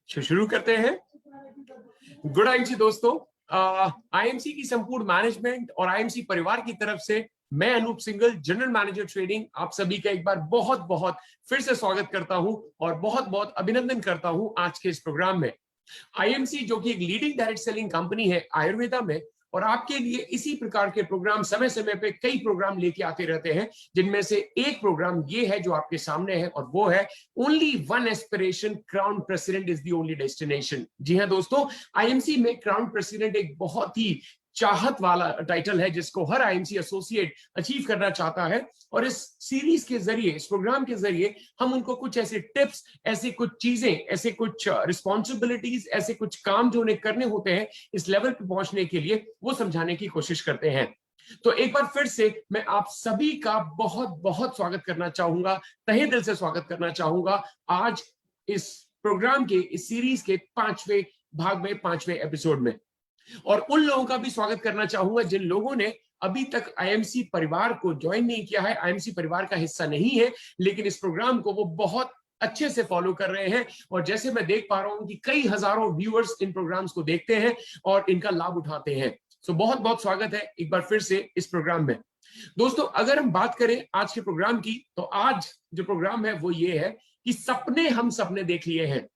शुरू करते हैं। गुड आईएमसी दोस्तों, आईएमसी की संपूर्ण मैनेजमेंट और आईएमसी परिवार की तरफ से मैं Anup Singhal, general manager trading, आप सभी का एक बार बहुत बहुत फिर से स्वागत करता हूं और बहुत बहुत अभिनंदन करता हूं आज के इस प्रोग्राम में। आईएमसी जो कि एक लीडिंग डायरेक्ट सेलिंग कंपनी है आयुर्वेदा में, और आपके लिए इसी प्रकार के प्रोग्राम समय समय पे कई प्रोग्राम लेके आते रहते हैं, जिनमें से एक प्रोग्राम ये है जो आपके सामने है, और वो है only one aspiration, crown president is the only destination. जी हाँ दोस्तों, आईएमसी में क्राउन प्रेसिडेंट एक बहुत ही चाहत वाला टाइटल है जिसको हर आईएमसी एसोसिएट अचीव करना चाहता है। और इस सीरीज के जरिए, इस प्रोग्राम के जरिए हम उनको कुछ ऐसे टिप्स, ऐसे कुछ चीजें, ऐसे कुछ रिस्पॉन्सिबिलिटीज, ऐसे कुछ काम जो उन्हें करने होते हैं इस लेवल पे पहुंचने के लिए, वो समझाने की कोशिश करते हैं। तो एक बार फिर से मैं आप सभी का बहुत बहुत स्वागत करना चाहूंगा, तहे दिल से स्वागत करना चाहूंगा आज इस प्रोग्राम के, इस सीरीज के 5वें भाग में, 5वें एपिसोड में। और उन लोगों का भी स्वागत करना चाहूंगा जिन लोगों ने अभी तक आईएमसी परिवार को ज्वाइन नहीं किया है, आईएमसी परिवार का हिस्सा नहीं है, लेकिन इस प्रोग्राम को वो बहुत अच्छे से फॉलो कर रहे हैं। और जैसे मैं देख पा रहा हूं कि कई हजारों व्यूअर्स इन प्रोग्राम्स को देखते हैं और इनका लाभ उठाते हैं। सो बहुत बहुत स्वागत है एक बार फिर से इस प्रोग्राम में। दोस्तों, अगर हम बात करें आज के प्रोग्राम की, तो आज जो प्रोग्राम है वो ये है कि सपने हम सबने देख लिए हैं।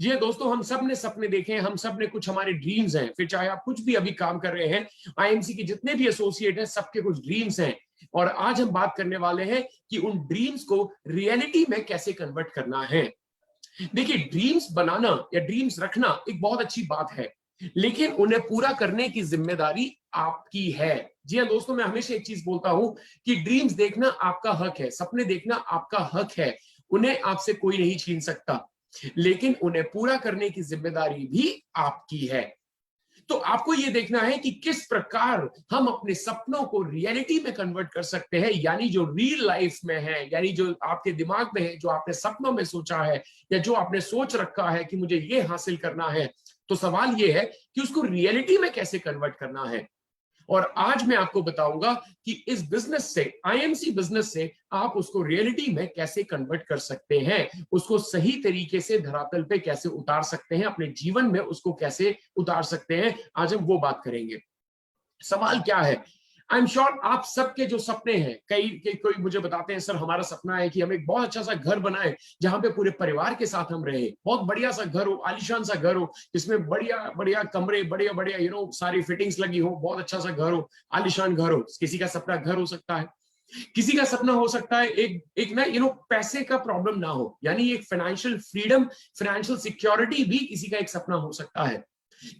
जी दोस्तों, हम सब ने सपने देखे हैं, हम सब ने कुछ हमारे ड्रीम्स हैं। फिर चाहे आप कुछ भी अभी काम कर रहे हैं, आईएमसी के जितने भी एसोसिएट हैं, सबके कुछ ड्रीम्स हैं। और आज हम बात करने वाले हैं कि उन ड्रीम्स को रियलिटी में कैसे कन्वर्ट करना है। देखिए, ड्रीम्स बनाना या ड्रीम्स रखना एक बहुत अच्छी बात है, लेकिन उन्हें पूरा करने की जिम्मेदारी आपकी है। जी हाँ दोस्तों, मैं हमेशा एक चीज बोलता हूं कि ड्रीम्स देखना आपका हक है, सपने देखना आपका हक है, उन्हें आपसे कोई नहीं छीन सकता, लेकिन उन्हें पूरा करने की जिम्मेदारी भी आपकी है। तो आपको यह देखना है कि किस प्रकार हम अपने सपनों को रियलिटी में कन्वर्ट कर सकते हैं, यानी जो रियल लाइफ में है, यानी जो आपके दिमाग में है, जो आपने सपनों में सोचा है या जो आपने सोच रखा है कि मुझे ये हासिल करना है, तो सवाल यह है कि उसको रियलिटी में कैसे कन्वर्ट करना है। और आज मैं आपको बताऊंगा कि इस बिजनेस से, आईएमसी बिजनेस से, आप उसको रियलिटी में कैसे कन्वर्ट कर सकते हैं, उसको सही तरीके से धरातल पे कैसे उतार सकते हैं, अपने जीवन में उसको कैसे उतार सकते हैं। आज हम वो बात करेंगे। सवाल क्या है, आई एम श्योर आप सबके जो सपने हैं, कोई मुझे बताते हैं सर हमारा सपना है कि हम एक बहुत अच्छा सा घर बनाए जहां पे पूरे परिवार के साथ हम रहे, बहुत बढ़िया सा घर हो, आलीशान सा घर हो, जिसमें बढ़िया बढ़िया कमरे, बढ़िया बढ़िया सारी फिटिंग्स लगी हो, बहुत अच्छा सा घर हो, आलीशान घर हो। किसी का सपना घर हो सकता है, किसी का सपना हो सकता है एक ना पैसे का प्रॉब्लम ना हो, यानी एक फाइनेंशियल फ्रीडम, फाइनेंशियल सिक्योरिटी भी किसी का एक सपना हो सकता है।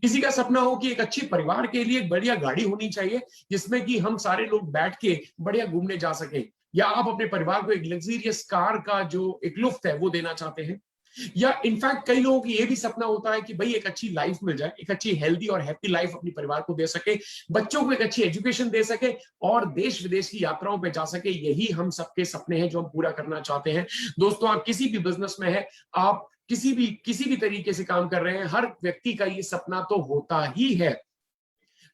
किसी का सपना हो कि एक अच्छी परिवार के लिए एक बढ़िया गाड़ी होनी चाहिए जिसमें कि हम सारे लोग बैठ के बढ़िया घूमने जा सके, या आप अपने परिवार को एक लग्जरियस कार का जो एक लुफ्त है वो देना चाहते हैं। या इनफैक्ट कई लोगों की ये भी सपना होता है कि भाई एक अच्छी लाइफ मिल जाए, एक अच्छी हेल्दी और हैप्पी लाइफ अपने परिवार को दे सके, बच्चों को एक अच्छी एजुकेशन दे सके और देश विदेश की यात्राओं पे जा सके। यही हम सबके सपने हैं जो हम पूरा करना चाहते हैं। दोस्तों, आप किसी भी बिजनेस में है, आप किसी भी तरीके से काम कर रहे हैं, हर व्यक्ति का ये सपना तो होता ही है।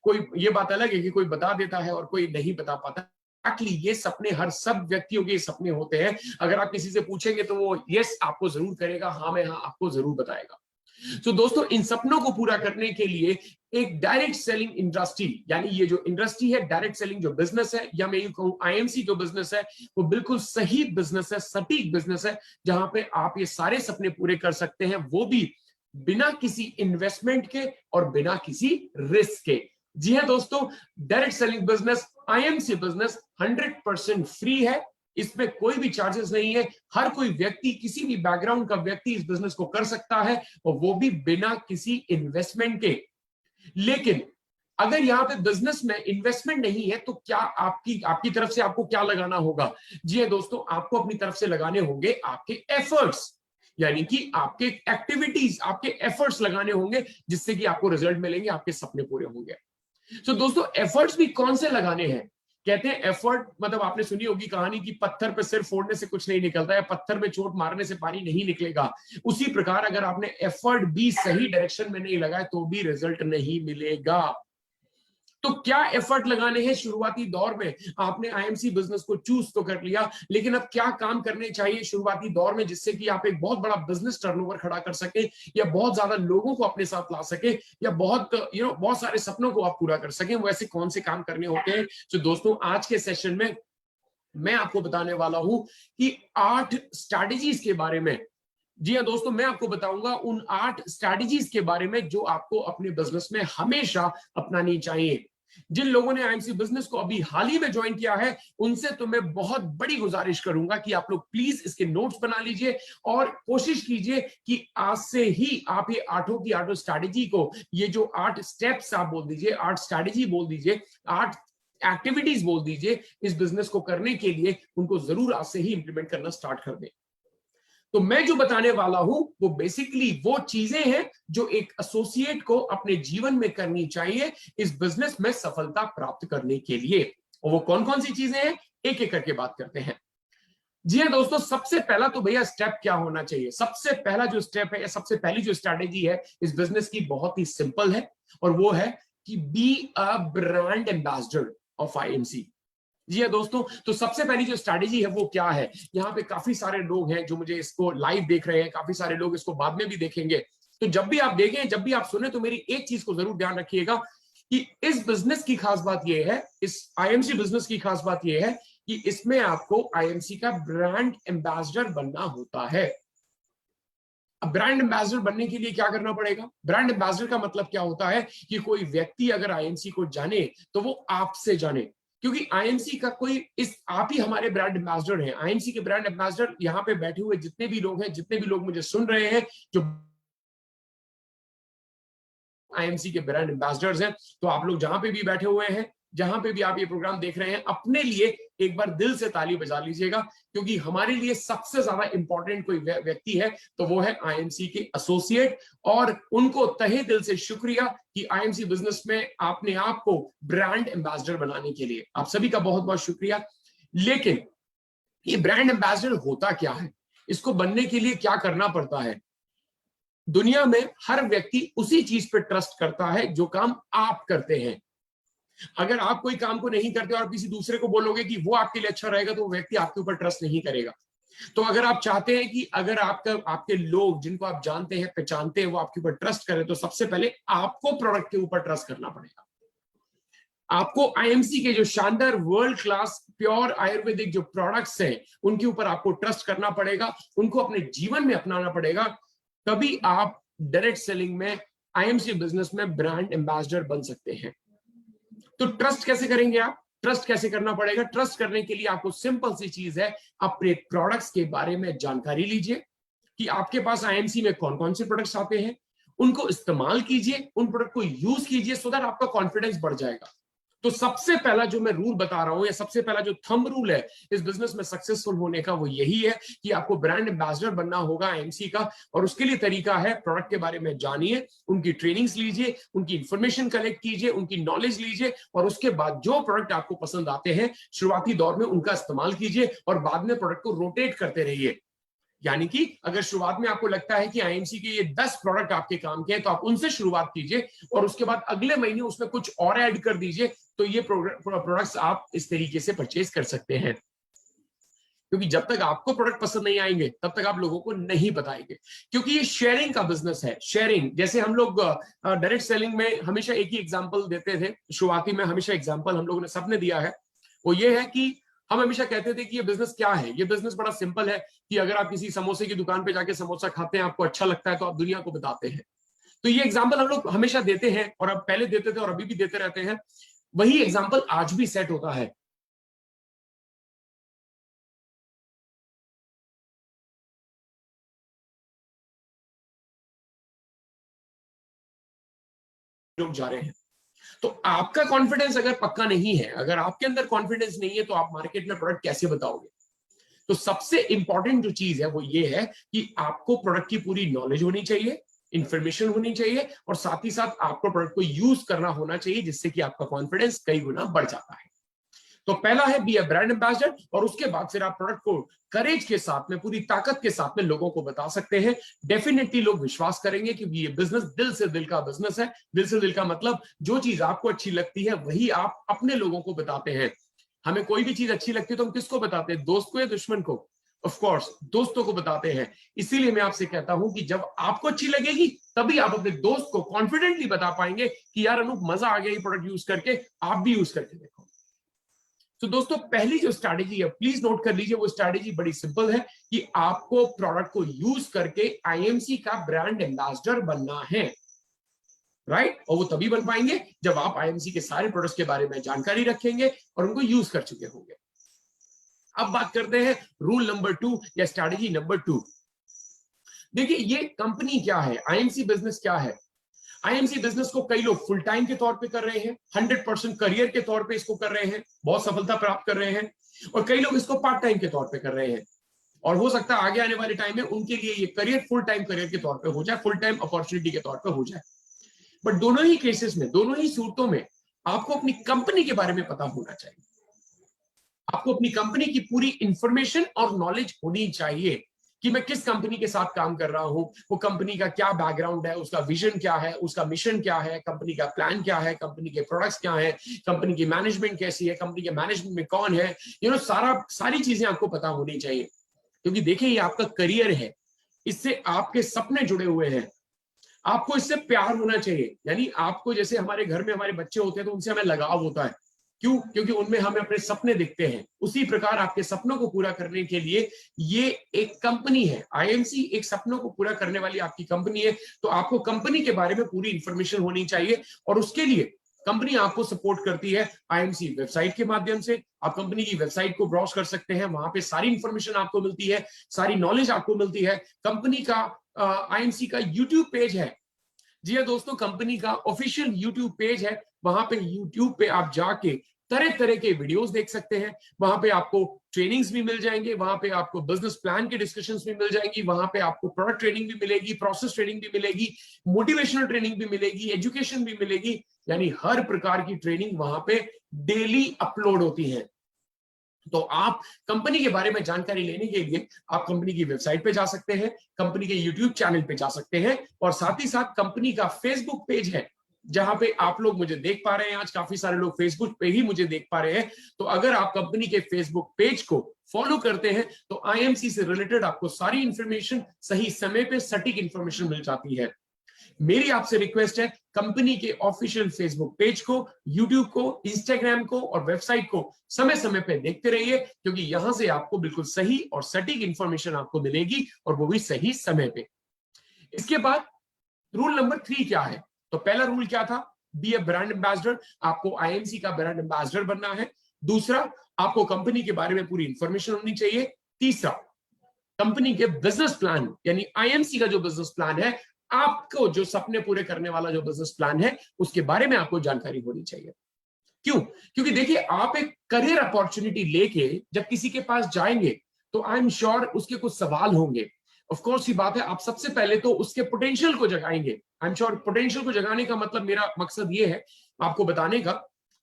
कोई ये बात अलग है कि कोई बता देता है और कोई नहीं बता पाता। एक्चुअली ये सपने हर सब व्यक्तियों के सपने होते हैं। अगर आप किसी से पूछेंगे तो वो यस आपको जरूर करेगा, हाँ में हाँ आपको जरूर बताएगा। तो दोस्तों, इन सपनों को पूरा करने के लिए एक डायरेक्ट सेलिंग इंडस्ट्री, यानी ये जो इंडस्ट्री है, डायरेक्ट सेलिंग जो बिजनेस है, या मैं यूं कहूं आईएमसी जो बिजनेस है, वो बिल्कुल सही बिजनेस है, सटीक बिजनेस है, जहां पे आप ये सारे सपने पूरे कर सकते हैं, वो भी बिना किसी इन्वेस्टमेंट के और बिना किसी रिस्क के। जी हाँ दोस्तों, direct selling business, IMC business 100% free है, इसमें कोई भी चार्जेस नहीं है। हर कोई व्यक्ति, किसी भी बैकग्राउंड का व्यक्ति इस बिजनेस को कर सकता है, और वो भी बिना किसी इन्वेस्टमेंट के। लेकिन अगर यहाँ पे बिजनेस में इन्वेस्टमेंट नहीं है, तो क्या आपकी तरफ से आपको क्या लगाना होगा? जी हाँ दोस्तों, आपको अपनी तरफ से लगाने होंगे आपके एफर्ट्स, यानी कि आपके एक्टिविटीज, आपके एफर्ट्स लगाने होंगे, जिससे कि आपको रिजल्ट मिलेंगे, आपके सपने पूरे होंगे। तो दोस्तों, एफर्ट्स भी कौन से लगाने हैं? कहते हैं एफर्ट, मतलब आपने सुनी होगी कहानी कि पत्थर पे सिर फोड़ने से कुछ नहीं निकलता है, पत्थर में चोट मारने से पानी नहीं निकलेगा। उसी प्रकार अगर आपने एफर्ट भी सही डायरेक्शन में नहीं लगाए तो भी रिजल्ट नहीं मिलेगा। तो क्या एफर्ट लगाने हैं शुरुआती दौर में? आपने आईएमसी बिजनेस को चूज तो कर लिया, लेकिन अब क्या काम करने चाहिए शुरुआती दौर में जिससे कि आप एक बहुत बड़ा बिजनेस टर्नओवर खड़ा कर सके, या बहुत ज्यादा लोगों को अपने साथ ला सके, या बहुत बहुत सारे सपनों को आप पूरा कर सके? वैसे कौन से काम करने होते हैं? तो दोस्तों आज के सेशन में मैं आपको बताने वाला हूं कि 8 स्ट्रैटेजीज के बारे में। जी हाँ दोस्तों, मैं आपको बताऊंगा उन 8 स्ट्रैटेजीज के बारे में जो आपको अपने बिजनेस में हमेशा अपनानी चाहिए। जिन लोगों ने आईएमसी बिजनेस को अभी हाल ही में ज्वाइन किया है, उनसे तो मैं बहुत बड़ी गुजारिश करूंगा कि आप लोग प्लीज इसके नोट्स बना लीजिए और कोशिश कीजिए कि आज से ही आप ये 8 की 8 स्ट्रैटेजी को, ये जो 8 स्टेप्स आप बोल दीजिए, 8 स्ट्रैटेजी बोल दीजिए, 8 एक्टिविटीज बोल दीजिए, इस बिजनेस को करने के लिए उनको जरूर आज से ही इंप्लीमेंट करना स्टार्ट कर दें। तो मैं जो बताने वाला हूं वो बेसिकली वो चीजें हैं जो एक एसोसिएट को अपने जीवन में करनी चाहिए इस बिजनेस में सफलता प्राप्त करने के लिए। और वो कौन कौन सी चीजें हैं, एक एक करके बात करते हैं। जी हाँ दोस्तों, सबसे पहला तो भैया स्टेप क्या होना चाहिए? सबसे पहला जो स्टेप है या सबसे पहली जो स्ट्रैटेजी है इस बिजनेस की, बहुत ही सिंपल है, और वो है कि be a brand ambassador of IMC. जी है दोस्तों, तो सबसे पहली जो स्ट्रैटेजी है वो क्या है? यहाँ पे काफी सारे लोग हैं जो मुझे इसको लाइव देख रहे हैं, काफी सारे लोग इसको बाद में भी देखेंगे। तो जब भी आप देखें, जब भी आप सुने, तो मेरी एक चीज को जरूर ध्यान रखिएगा कि इस बिजनेस की खास बात यह है, इस आईएमसी बिजनेस की खास बात यह है कि इसमें आपको आईएमसी का ब्रांड एम्बेसडर बनना होता है। अब ब्रांड एम्बेसडर बनने के लिए क्या करना पड़ेगा? ब्रांड एम्बेसडर का मतलब क्या होता है कि कोई व्यक्ति अगर आईएमसी को जाने तो वो आपसे जाने, क्योंकि आईएमसी का कोई आप ही हमारे ब्रांड एम्बेसडर हैं। आईएमसी के ब्रांड एम्बेसडर यहाँ पे बैठे हुए जितने भी लोग हैं, जितने भी लोग मुझे सुन रहे हैं, जो आईएमसी के ब्रांड एम्बेसडर्स हैं, तो आप लोग जहां पे भी बैठे हुए हैं, जहां पे भी आप ये प्रोग्राम देख रहे हैं, अपने लिए एक बार दिल से ताली बजा लीजिएगा, क्योंकि हमारे लिए सबसे ज्यादा इंपॉर्टेंट कोई व्यक्ति है तो वो है आईएमसी के एसोसिएट। और उनको तहे दिल से शुक्रिया कि आईएमसी बिजनेस में आपने आपको ब्रांड एम्बेसडर बनाने के लिए आप सभी का बहुत बहुत शुक्रिया। लेकिन ये ब्रांड एम्बेसडर होता क्या है? इसको बनने के लिए क्या करना पड़ता है? दुनिया में हर व्यक्ति उसी चीज पर ट्रस्ट करता है जो काम आप करते हैं। अगर आप कोई काम को नहीं करते और आप किसी दूसरे को बोलोगे कि वो आपके लिए अच्छा रहेगा, तो वो व्यक्ति आपके ऊपर ट्रस्ट नहीं करेगा। तो अगर आप चाहते हैं कि अगर आपके लोग जिनको आप जानते हैं, पहचानते हैं, वो आपके ऊपर ट्रस्ट करें, तो सबसे पहले आपको प्रोडक्ट के ऊपर ट्रस्ट करना पड़ेगा। आपको आईएमसी के जो शानदार वर्ल्ड क्लास प्योर आयुर्वेदिक जो प्रोडक्ट्स हैं उनके ऊपर आपको ट्रस्ट करना पड़ेगा, उनको अपने जीवन में अपनाना पड़ेगा। तभी आप डायरेक्ट सेलिंग में, आईएमसी बिजनेस में ब्रांड एम्बेसडर बन सकते हैं। तो ट्रस्ट कैसे करेंगे आप? ट्रस्ट कैसे करना पड़ेगा? ट्रस्ट करने के लिए आपको सिंपल सी चीज है, अपने प्रोडक्ट्स के बारे में जानकारी लीजिए कि आपके पास आईएमसी में कौन कौन से प्रोडक्ट्स आते हैं, उनको इस्तेमाल कीजिए, उन प्रोडक्ट को यूज कीजिए, सो दैट आपका कॉन्फिडेंस बढ़ जाएगा। तो सबसे पहला जो मैं रूल बता रहा हूं, या सबसे पहला जो थंब रूल है इस बिजनेस में सक्सेसफुल होने का, वो यही है कि आपको ब्रांड एम्बेसडर बनना होगा आईएमसी का। और उसके लिए तरीका है, प्रोडक्ट के बारे में जानिए, उनकी ट्रेनिंग्स लीजिए, उनकी इंफॉर्मेशन कलेक्ट कीजिए, उनकी नॉलेज लीजिए, और उसके बाद जो प्रोडक्ट आपको पसंद आते हैं शुरुआती दौर में उनका इस्तेमाल कीजिए, और बाद में प्रोडक्ट को रोटेट करते रहिए। यानी कि अगर शुरुआत में आपको लगता है कि आईएमसी के ये 10 प्रोडक्ट आपके काम के हैं, तो आप उनसे शुरुआत कीजिए, और उसके बाद अगले महीने उसमें कुछ और ऐड कर दीजिए। तो ये प्रोडक्ट्स आप इस तरीके से परचेज कर सकते हैं, क्योंकि जब तक आपको प्रोडक्ट पसंद नहीं आएंगे तब तक आप लोगों को नहीं बताएंगे। क्योंकि ये शेयरिंग का बिजनेस है। शेयरिंग, जैसे हम लोग डायरेक्ट सेलिंग में हमेशा एक ही एग्जांपल देते थे, शुरुआती में हमेशा एग्जांपल हम लोगों ने सबने दिया है, वो ये है कि हम हमेशा कहते थे कि ये बिजनेस क्या है। ये बिजनेस बड़ा सिंपल है कि अगर आप किसी समोसे की दुकान पे जाके समोसा खाते हैं, आपको अच्छा लगता है, तो आप दुनिया को बताते हैं। तो ये एग्जांपल हम लोग हमेशा देते हैं, और अब पहले देते थे और अभी भी देते रहते हैं। वही एग्जांपल आज भी सेट होता है। लोग जा रहे हैं, तो आपका कॉन्फिडेंस अगर पक्का नहीं है, अगर आपके अंदर कॉन्फिडेंस नहीं है, तो आप मार्केट में प्रोडक्ट कैसे बताओगे? तो सबसे इंपॉर्टेंट जो चीज है वो ये है कि आपको प्रोडक्ट की पूरी नॉलेज होनी चाहिए, इंफॉर्मेशन होनी चाहिए, और साथ ही साथ आपको प्रोडक्ट को यूज करना होना चाहिए, जिससे कि आपका कॉन्फिडेंस कई गुना बढ़ जाता है। तो पहला है बी ए ब्रांड एम्बेसडर, और उसके बाद फिर आप प्रोडक्ट को करेज के साथ में, पूरी ताकत के साथ में लोगों को बता सकते हैं। डेफिनेटली लोग विश्वास करेंगे क्योंकि ये बिजनेस दिल से दिल का बिजनेस है। दिल से दिल का मतलब जो चीज आपको अच्छी लगती है वही आप अपने लोगों को बताते हैं। हमें कोई भी चीज अच्छी लगती है तो हम किसको बताते हैं, दोस्त को या दुश्मन को? ऑफ कोर्स दोस्तों को बताते हैं। इसीलिए मैं आपसे कहता हूं कि जब आपको अच्छी लगेगी तभी आप अपने दोस्त को कॉन्फिडेंटली बता पाएंगे कि यार अनूप मजा आ गया ये प्रोडक्ट यूज करके, आप भी यूज करके देखो। तो दोस्तों पहली जो स्ट्रैटेजी है, प्लीज नोट कर लीजिए, वो स्ट्रैटेजी बड़ी सिंपल है कि आपको प्रोडक्ट को यूज करके आईएमसी का ब्रांड एम्बेसडर बनना है, राइट? और वो तभी बन पाएंगे जब आप आईएमसी के सारे प्रोडक्ट्स के बारे में जानकारी रखेंगे और उनको यूज कर चुके होंगे। अब बात करते हैं रूल नंबर 2 या स्ट्रैटेजी नंबर 2। देखिए ये कंपनी क्या है, आईएमसी बिजनेस क्या है। आईएमसी बिजनेस को कई लोग फुल टाइम के तौर पे कर रहे हैं, 100% करियर के तौर पे इसको कर रहे हैं, बहुत सफलता प्राप्त कर रहे हैं, और कई लोग इसको पार्ट टाइम के तौर पे कर रहे हैं। और हो सकता है आगे आने वाले टाइम में उनके लिए ये करियर फुल टाइम करियर के तौर पे हो जाए, फुल टाइम अपॉर्चुनिटी के तौर पे हो जाए। बट दोनों ही केसेस में, दोनों ही सूरतों में आपको अपनी कंपनी के बारे में पता होना चाहिए। आपको अपनी कंपनी की पूरी इंफॉर्मेशन और नॉलेज होनी चाहिए कि मैं किस कंपनी के साथ काम कर रहा हूं, वो कंपनी का क्या बैकग्राउंड है, उसका विजन क्या है, उसका मिशन क्या है, कंपनी का प्लान क्या है, कंपनी के प्रोडक्ट्स क्या है, कंपनी की मैनेजमेंट कैसी है, कंपनी के मैनेजमेंट में कौन है, सारी चीजें आपको पता होनी चाहिए। क्योंकि देखिए ये आपका करियर है, इससे आपके सपने जुड़े हुए हैं, आपको इससे प्यार होना चाहिए। यानी आपको, जैसे हमारे घर में हमारे बच्चे होते हैं तो उनसे हमें लगाव होता है, क्यों? क्योंकि उनमें हमें अपने सपने दिखते हैं। उसी प्रकार आपके सपनों को पूरा करने के लिए ये एक कंपनी है, आईएमसी एक सपनों को पूरा करने वाली आपकी कंपनी है। तो आपको कंपनी के बारे में पूरी इंफॉर्मेशन होनी चाहिए, और उसके लिए कंपनी आपको सपोर्ट करती है आईएमसी वेबसाइट के माध्यम से। आप कंपनी की वेबसाइट को ब्राउज कर सकते हैं, वहां पे सारी इंफॉर्मेशन आपको मिलती है, सारी नॉलेज आपको मिलती है। कंपनी का आईएमसी का यूट्यूब पेज है। जी हाँ दोस्तों, कंपनी का ऑफिशियल यूट्यूब पेज है। वहां पे यूट्यूब पे आप जाके तरह तरह के वीडियोस देख सकते हैं। वहां पे आपको ट्रेनिंग्स भी मिल जाएंगे, वहां पे आपको बिजनेस प्लान के डिस्कशंस भी मिल जाएंगी, वहां पे आपको प्रोडक्ट ट्रेनिंग भी मिलेगी, प्रोसेस ट्रेनिंग भी मिलेगी, मोटिवेशनल ट्रेनिंग भी मिलेगी, एजुकेशन भी मिलेगी। यानी हर प्रकार की ट्रेनिंग वहां पे डेली अपलोड होती है। तो आप कंपनी के बारे में जानकारी लेने के लिए आप कंपनी की वेबसाइट पे जा सकते हैं, कंपनी के यूट्यूब चैनल पे जा सकते हैं, और साथ ही साथ कंपनी का फेसबुक पेज है जहां पे आप लोग मुझे देख पा रहे हैं। आज काफी सारे लोग फेसबुक पे ही मुझे देख पा रहे हैं। तो अगर आप कंपनी के फेसबुक पेज को फॉलो करते हैं तो आईएमसी से रिलेटेड आपको सारी इंफॉर्मेशन सही समय पे सटीक इंफॉर्मेशन मिल जाती है। मेरी आपसे रिक्वेस्ट है, कंपनी के ऑफिशियल फेसबुक पेज को, यूट्यूब को, इंस्टाग्राम को और वेबसाइट को समय समय पे देखते रहिए, क्योंकि यहां से आपको बिल्कुल सही और सटीक इंफॉर्मेशन आपको मिलेगी, और वो भी सही समय पे। इसके बाद रूल नंबर 3 क्या है? तो पहला रूल क्या था? Be a brand ambassador. आपको आईएमसी का ब्रांड एम्बेसडर बनना है। दूसरा, आपको कंपनी के बारे में पूरी इंफॉर्मेशन होनी चाहिए। तीसरा, कंपनी के बिजनेस प्लान, यानी आईएमसी का जो बिजनेस प्लान है, आपको जो सपने पूरे करने वाला जो बिजनेस प्लान है, उसके बारे में आपको जानकारी होनी चाहिए। क्यों? क्योंकि देखिए आप एक करियर अपॉर्चुनिटी लेके जब किसी के पास जाएंगे तो आई एम श्योर उसके कुछ सवाल होंगे। ऑफ कोर्स ये बात है, आप सबसे पहले तो उसके पोटेंशियल को जगाएंगे। आई एम श्योर पोटेंशियल को जगाने का मतलब, मेरा मकसद ये है आपको बताने का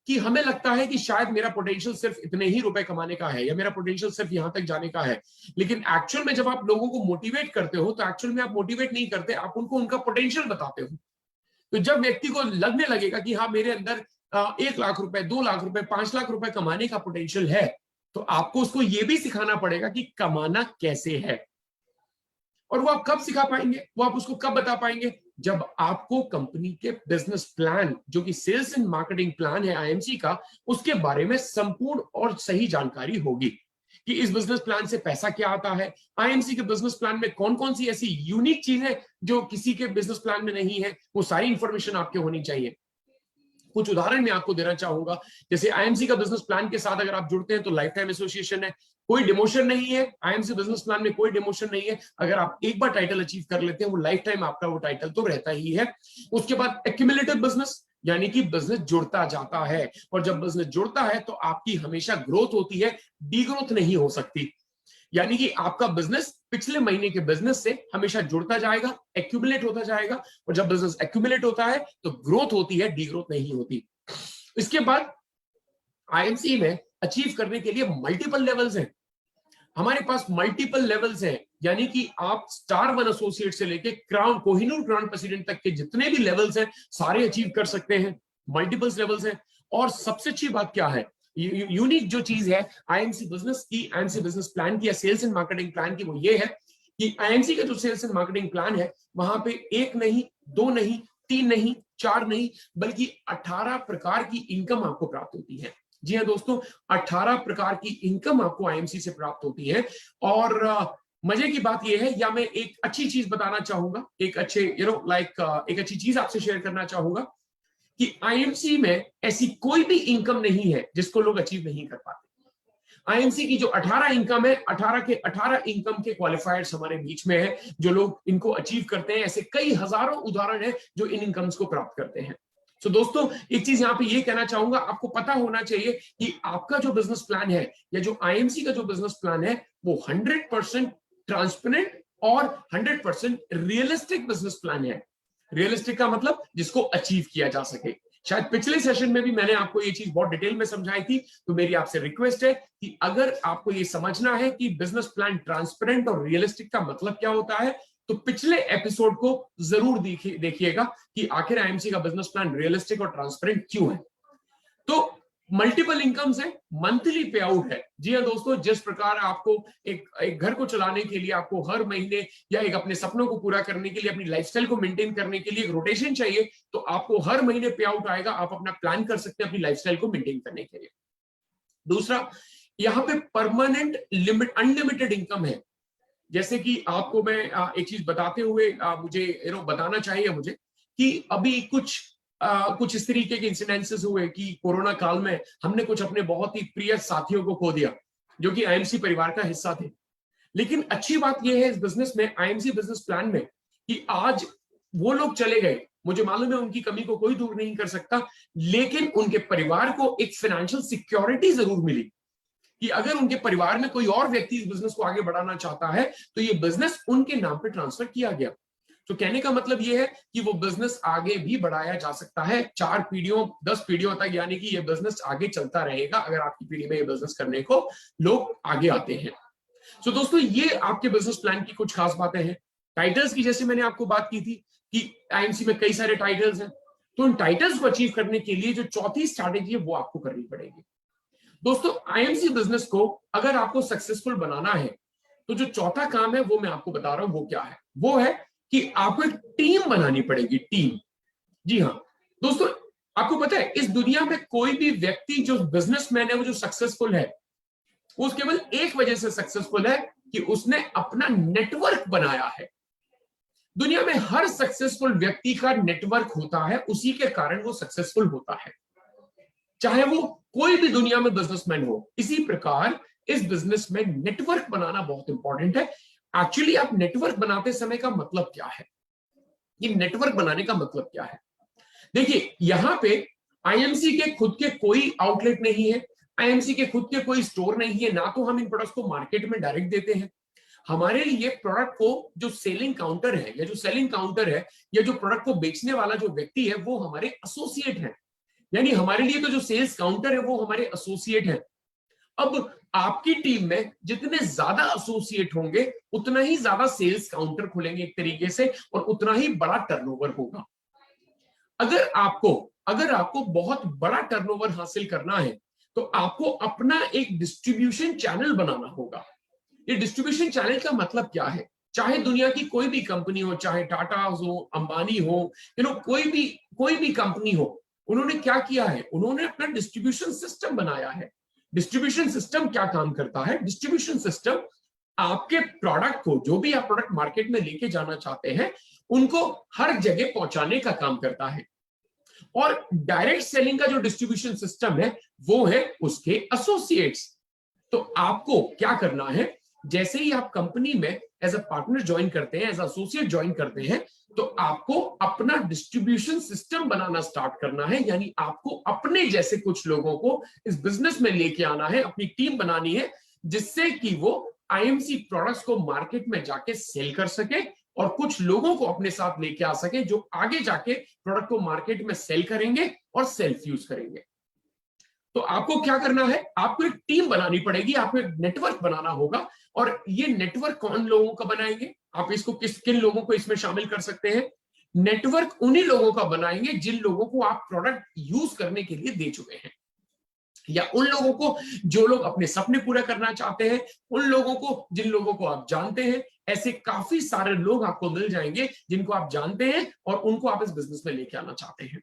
कि हमें लगता है कि शायद मेरा पोटेंशियल सिर्फ इतने ही रुपए कमाने का है, या मेरा पोटेंशियल सिर्फ यहां तक जाने का है। लेकिन एक्चुअल में जब आप लोगों को मोटिवेट करते हो तो एक्चुअल में आप मोटिवेट नहीं करते, आप उनको उनका पोटेंशियल बताते हो। तो जब व्यक्ति को लगने लगेगा कि हाँ मेरे अंदर 1 लाख रुपए, 2 लाख रुपए, 5 लाख रुपए कमाने का पोटेंशियल है, तो आपको उसको यह भी सिखाना पड़ेगा कि कमाना कैसे है। और वो आप कब सिखा पाएंगे, वो आप उसको कब बता पाएंगे? जब आपको कंपनी के बिजनेस प्लान, जो कि सेल्स एंड मार्केटिंग प्लान है आईएमसी का, उसके बारे में संपूर्ण और सही जानकारी होगी कि इस बिजनेस प्लान से पैसा क्या आता है, आईएमसी के बिजनेस प्लान में कौन कौन सी ऐसी यूनिक चीज है जो किसी के बिजनेस प्लान में नहीं है। वो सारी इंफॉर्मेशन आपके होनी चाहिए। कुछ उदाहरण मैं आपको देना चाहूंगा। जैसे आईएमसी का बिजनेस प्लान के साथ अगर आप जुड़ते हैं तो लाइफ टाइम एसोसिएशन है, कोई डिमोशन नहीं है। आईएमसी बिजनेस प्लान में कोई डिमोशन नहीं है। अगर आप एक बार टाइटल अचीव कर लेते हैं, वो लाइफ टाइम आपका वो टाइटल तो रहता ही है। उसके बाद एक्यूमुलेटिव बिजनेस, यानी कि बिजनेस जुड़ता जाता है, और जब बिजनेस जुड़ता है तो आपकी हमेशा ग्रोथ होती है, डीग्रोथ नहीं हो सकती। यानी कि आपका बिजनेस पिछले महीने के बिजनेस से हमेशा जुड़ता जाएगा, एक्यूमुलेट होता जाएगा, और जब बिजनेस एक्यूमुलेट होता है तो ग्रोथ होती है, डीग्रोथ नहीं होती। इसके बाद आईएमसी में अचीव करने के लिए मल्टीपल लेवल्स हैं। हमारे पास मल्टीपल लेवल्स हैं, यानी कि आप स्टार वन एसोसिएट से लेके क्राउन कोहिनूर क्राउन प्रेसिडेंट तक के जितने भी लेवल्स हैं सारे अचीव कर सकते हैं। मल्टीपल्स लेवल्स हैं। और सबसे अच्छी बात क्या है, यूनिक जो चीज है आईएमसी बिजनेस की, आईएमसी बिजनेस प्लान की या सेल्स एंड मार्केटिंग प्लान की, वो ये है कि आईएमसी का जो सेल्स एंड मार्केटिंग प्लान है वहां पे एक नहीं, दो नहीं, तीन नहीं, चार नहीं, बल्कि 18 प्रकार की इनकम आपको प्राप्त होती है। जी हाँ दोस्तों, 18 प्रकार की इनकम आपको आईएमसी से प्राप्त होती है। और मजे की बात यह है, या मैं एक अच्छी चीज बताना चाहूंगा, एक अच्छे एक अच्छी चीज आपसे शेयर करना चाहूंगा कि आईएमसी में ऐसी कोई भी इनकम नहीं है जिसको लोग अचीव नहीं कर पाते। आईएमसी की जो 18 इनकम है, 18 के 18 इनकम के क्वालिफायर्स हमारे बीच में है जो लोग इनको अचीव करते हैं। ऐसे कई हजारों उदाहरण है जो इन इनकम्स को प्राप्त करते हैं। तो दोस्तों एक चीज यहां पे ये कहना चाहूंगा, आपको पता होना चाहिए कि आपका जो बिजनेस प्लान है या जो आईएमसी का जो बिजनेस प्लान है वो 100% ट्रांसपेरेंट और 100% रियलिस्टिक बिजनेस प्लान है। रियलिस्टिक का मतलब जिसको अचीव किया जा सके। शायद पिछले सेशन में भी मैंने आपको ये चीज बहुत डिटेल में समझाई थी, तो मेरी आपसे रिक्वेस्ट है कि अगर आपको ये समझना है कि बिजनेस प्लान ट्रांसपेरेंट और रियलिस्टिक का मतलब क्या होता है, तो पिछले एपिसोड को जरूर देखिएगा कि आखिर आईएमसी का बिजनेस प्लान रियलिस्टिक और ट्रांसपेरेंट क्यों है। तो मल्टीपल इनकम्स है, मंथली पे आउट है। जी हाँ दोस्तों, जिस प्रकार आपको एक घर को चलाने के लिए आपको हर महीने या एक अपने सपनों को पूरा करने के लिए, अपनी लाइफस्टाइल को मेंटेन करने के लिए एक रोटेशन चाहिए, तो आपको हर महीने पे आउट आएगा। आप अपना प्लान कर सकते हैं अपनी लाइफस्टाइल को मेंटेन करने के लिए। दूसरा, यहाँ पे परमानेंट लिमिट अनलिमिटेड इनकम है। जैसे कि आपको मैं एक चीज बताते हुए मुझे बताना चाहिए मुझे कि अभी कुछ इस तरीके के इंसिडेंसेस हुए कि कोरोना काल में हमने कुछ अपने बहुत ही प्रिय साथियों को खो दिया जो कि आईएमसी परिवार का हिस्सा थे। लेकिन अच्छी बात यह है इस बिजनेस में, आईएमसी बिजनेस प्लान में, कि आज वो लोग चले गए, मुझे मालूम है उनकी कमी को कोई दूर नहीं कर सकता, लेकिन उनके परिवार को एक फाइनेंशियल सिक्योरिटी जरूर मिली कि अगर उनके परिवार में कोई और व्यक्ति इस बिजनेस को आगे बढ़ाना चाहता है तो ये बिजनेस उनके नाम पे ट्रांसफर किया गया। तो कहने का मतलब ये है कि वो बिजनेस आगे भी बढ़ाया जा सकता है 4 पीढ़ियों 10 पीढ़ियों तक, यानी कि ये बिजनेस आगे चलता रहेगा अगर आपकी पीढ़ी में ये बिजनेस करने को लोग आगे आते हैं। तो दोस्तों ये आपके बिजनेस प्लान की कुछ खास बातें हैं। टाइटल्स की जैसे मैंने आपको बात की थी कि आईएमसी में कई सारे टाइटल्स हैं, तो उन टाइटल्स को अचीव करने के लिए जो चौथी स्ट्रैटेजी है वो आपको करनी पड़ेगी। दोस्तों आईएमसी बिजनेस को अगर आपको सक्सेसफुल बनाना है तो जो चौथा काम है वो मैं आपको बता रहा हूं वो क्या है, वो है कि आपको एक टीम बनानी पड़ेगी। टीम, जी हाँ दोस्तों, आपको पता है इस दुनिया में कोई भी व्यक्ति जो बिजनेसमैन है वो जो सक्सेसफुल है वो केवल एक वजह से सक्सेसफुल है कि उसने अपना नेटवर्क बनाया है। दुनिया में हर सक्सेसफुल व्यक्ति का नेटवर्क होता है, उसी के कारण वो सक्सेसफुल होता है, चाहे वो कोई भी दुनिया में बिजनेसमैन हो। इसी प्रकार इस बिजनेस में नेटवर्क बनाना बहुत इंपॉर्टेंट है। एक्चुअली आप नेटवर्क बनाते समय का मतलब क्या है, ये नेटवर्क बनाने का मतलब क्या है, देखिए यहां पे आईएमसी के खुद के कोई आउटलेट नहीं है, आईएमसी के खुद के कोई स्टोर नहीं है, ना तो हम इन प्रोडक्ट्स को मार्केट में डायरेक्ट देते हैं। हमारे लिए प्रोडक्ट को जो सेलिंग काउंटर है या जो सेलिंग काउंटर है या जो प्रोडक्ट को बेचने वाला जो व्यक्ति है वो हमारे एसोसिएट है, यानी हमारे लिए तो जो सेल्स काउंटर है वो हमारे एसोसिएट है। अब आपकी टीम में जितने ज्यादा एसोसिएट होंगे उतना ही ज्यादा सेल्स काउंटर खुलेंगे एक तरीके से, और उतना ही बड़ा टर्नओवर होगा। अगर आपको बहुत बड़ा टर्नओवर हासिल करना है तो आपको अपना एक डिस्ट्रीब्यूशन चैनल बनाना होगा। ये डिस्ट्रीब्यूशन चैनल का मतलब क्या है, चाहे दुनिया की कोई भी कंपनी हो, चाहे टाटा हो, अंबानी हो, कोई भी कंपनी हो, उन्होंने क्या किया है, उन्होंने अपना डिस्ट्रीब्यूशन सिस्टम बनाया है। डिस्ट्रीब्यूशन सिस्टम क्या काम करता है, डिस्ट्रीब्यूशन सिस्टम आपके प्रोडक्ट को, जो भी आप प्रोडक्ट मार्केट में लेके जाना चाहते हैं, उनको हर जगह पहुंचाने का काम करता है। और डायरेक्ट सेलिंग का जो डिस्ट्रीब्यूशन सिस्टम है वो है उसके एसोसिएट्स। तो आपको क्या करना है, जैसे ही आप कंपनी में एज अ पार्टनर ज्वाइन करते हैं, एज एसोसिएट ज्वाइन करते हैं, तो आपको अपना डिस्ट्रीब्यूशन सिस्टम बनाना स्टार्ट करना है, यानी आपको अपने जैसे कुछ लोगों को इस बिजनेस में लेके आना है, अपनी टीम बनानी है, जिससे कि वो आईएमसी प्रोडक्ट्स को मार्केट में जाके सेल कर सके और कुछ लोगों को अपने साथ लेके आ सके जो आगे जाके प्रोडक्ट को मार्केट में सेल करेंगे और सेल्फ यूज करेंगे। तो आपको क्या करना है, आपको एक टीम बनानी पड़ेगी, आपको एक नेटवर्क बनाना होगा। और ये नेटवर्क कौन लोगों का बनाएंगे, आप इसको किन लोगों को इसमें शामिल कर सकते हैं? नेटवर्क उन्हीं लोगों का बनाएंगे जिन लोगों को आप प्रोडक्ट यूज करने के लिए दे चुके हैं, या उन लोगों को जो लोग अपने सपने पूरा करना चाहते हैं, उन लोगों को जिन लोगों को आप जानते हैं। ऐसे काफी सारे लोग आपको मिल जाएंगे जिनको आप जानते हैं और उनको आप इस बिजनेस में लेके आना चाहते हैं।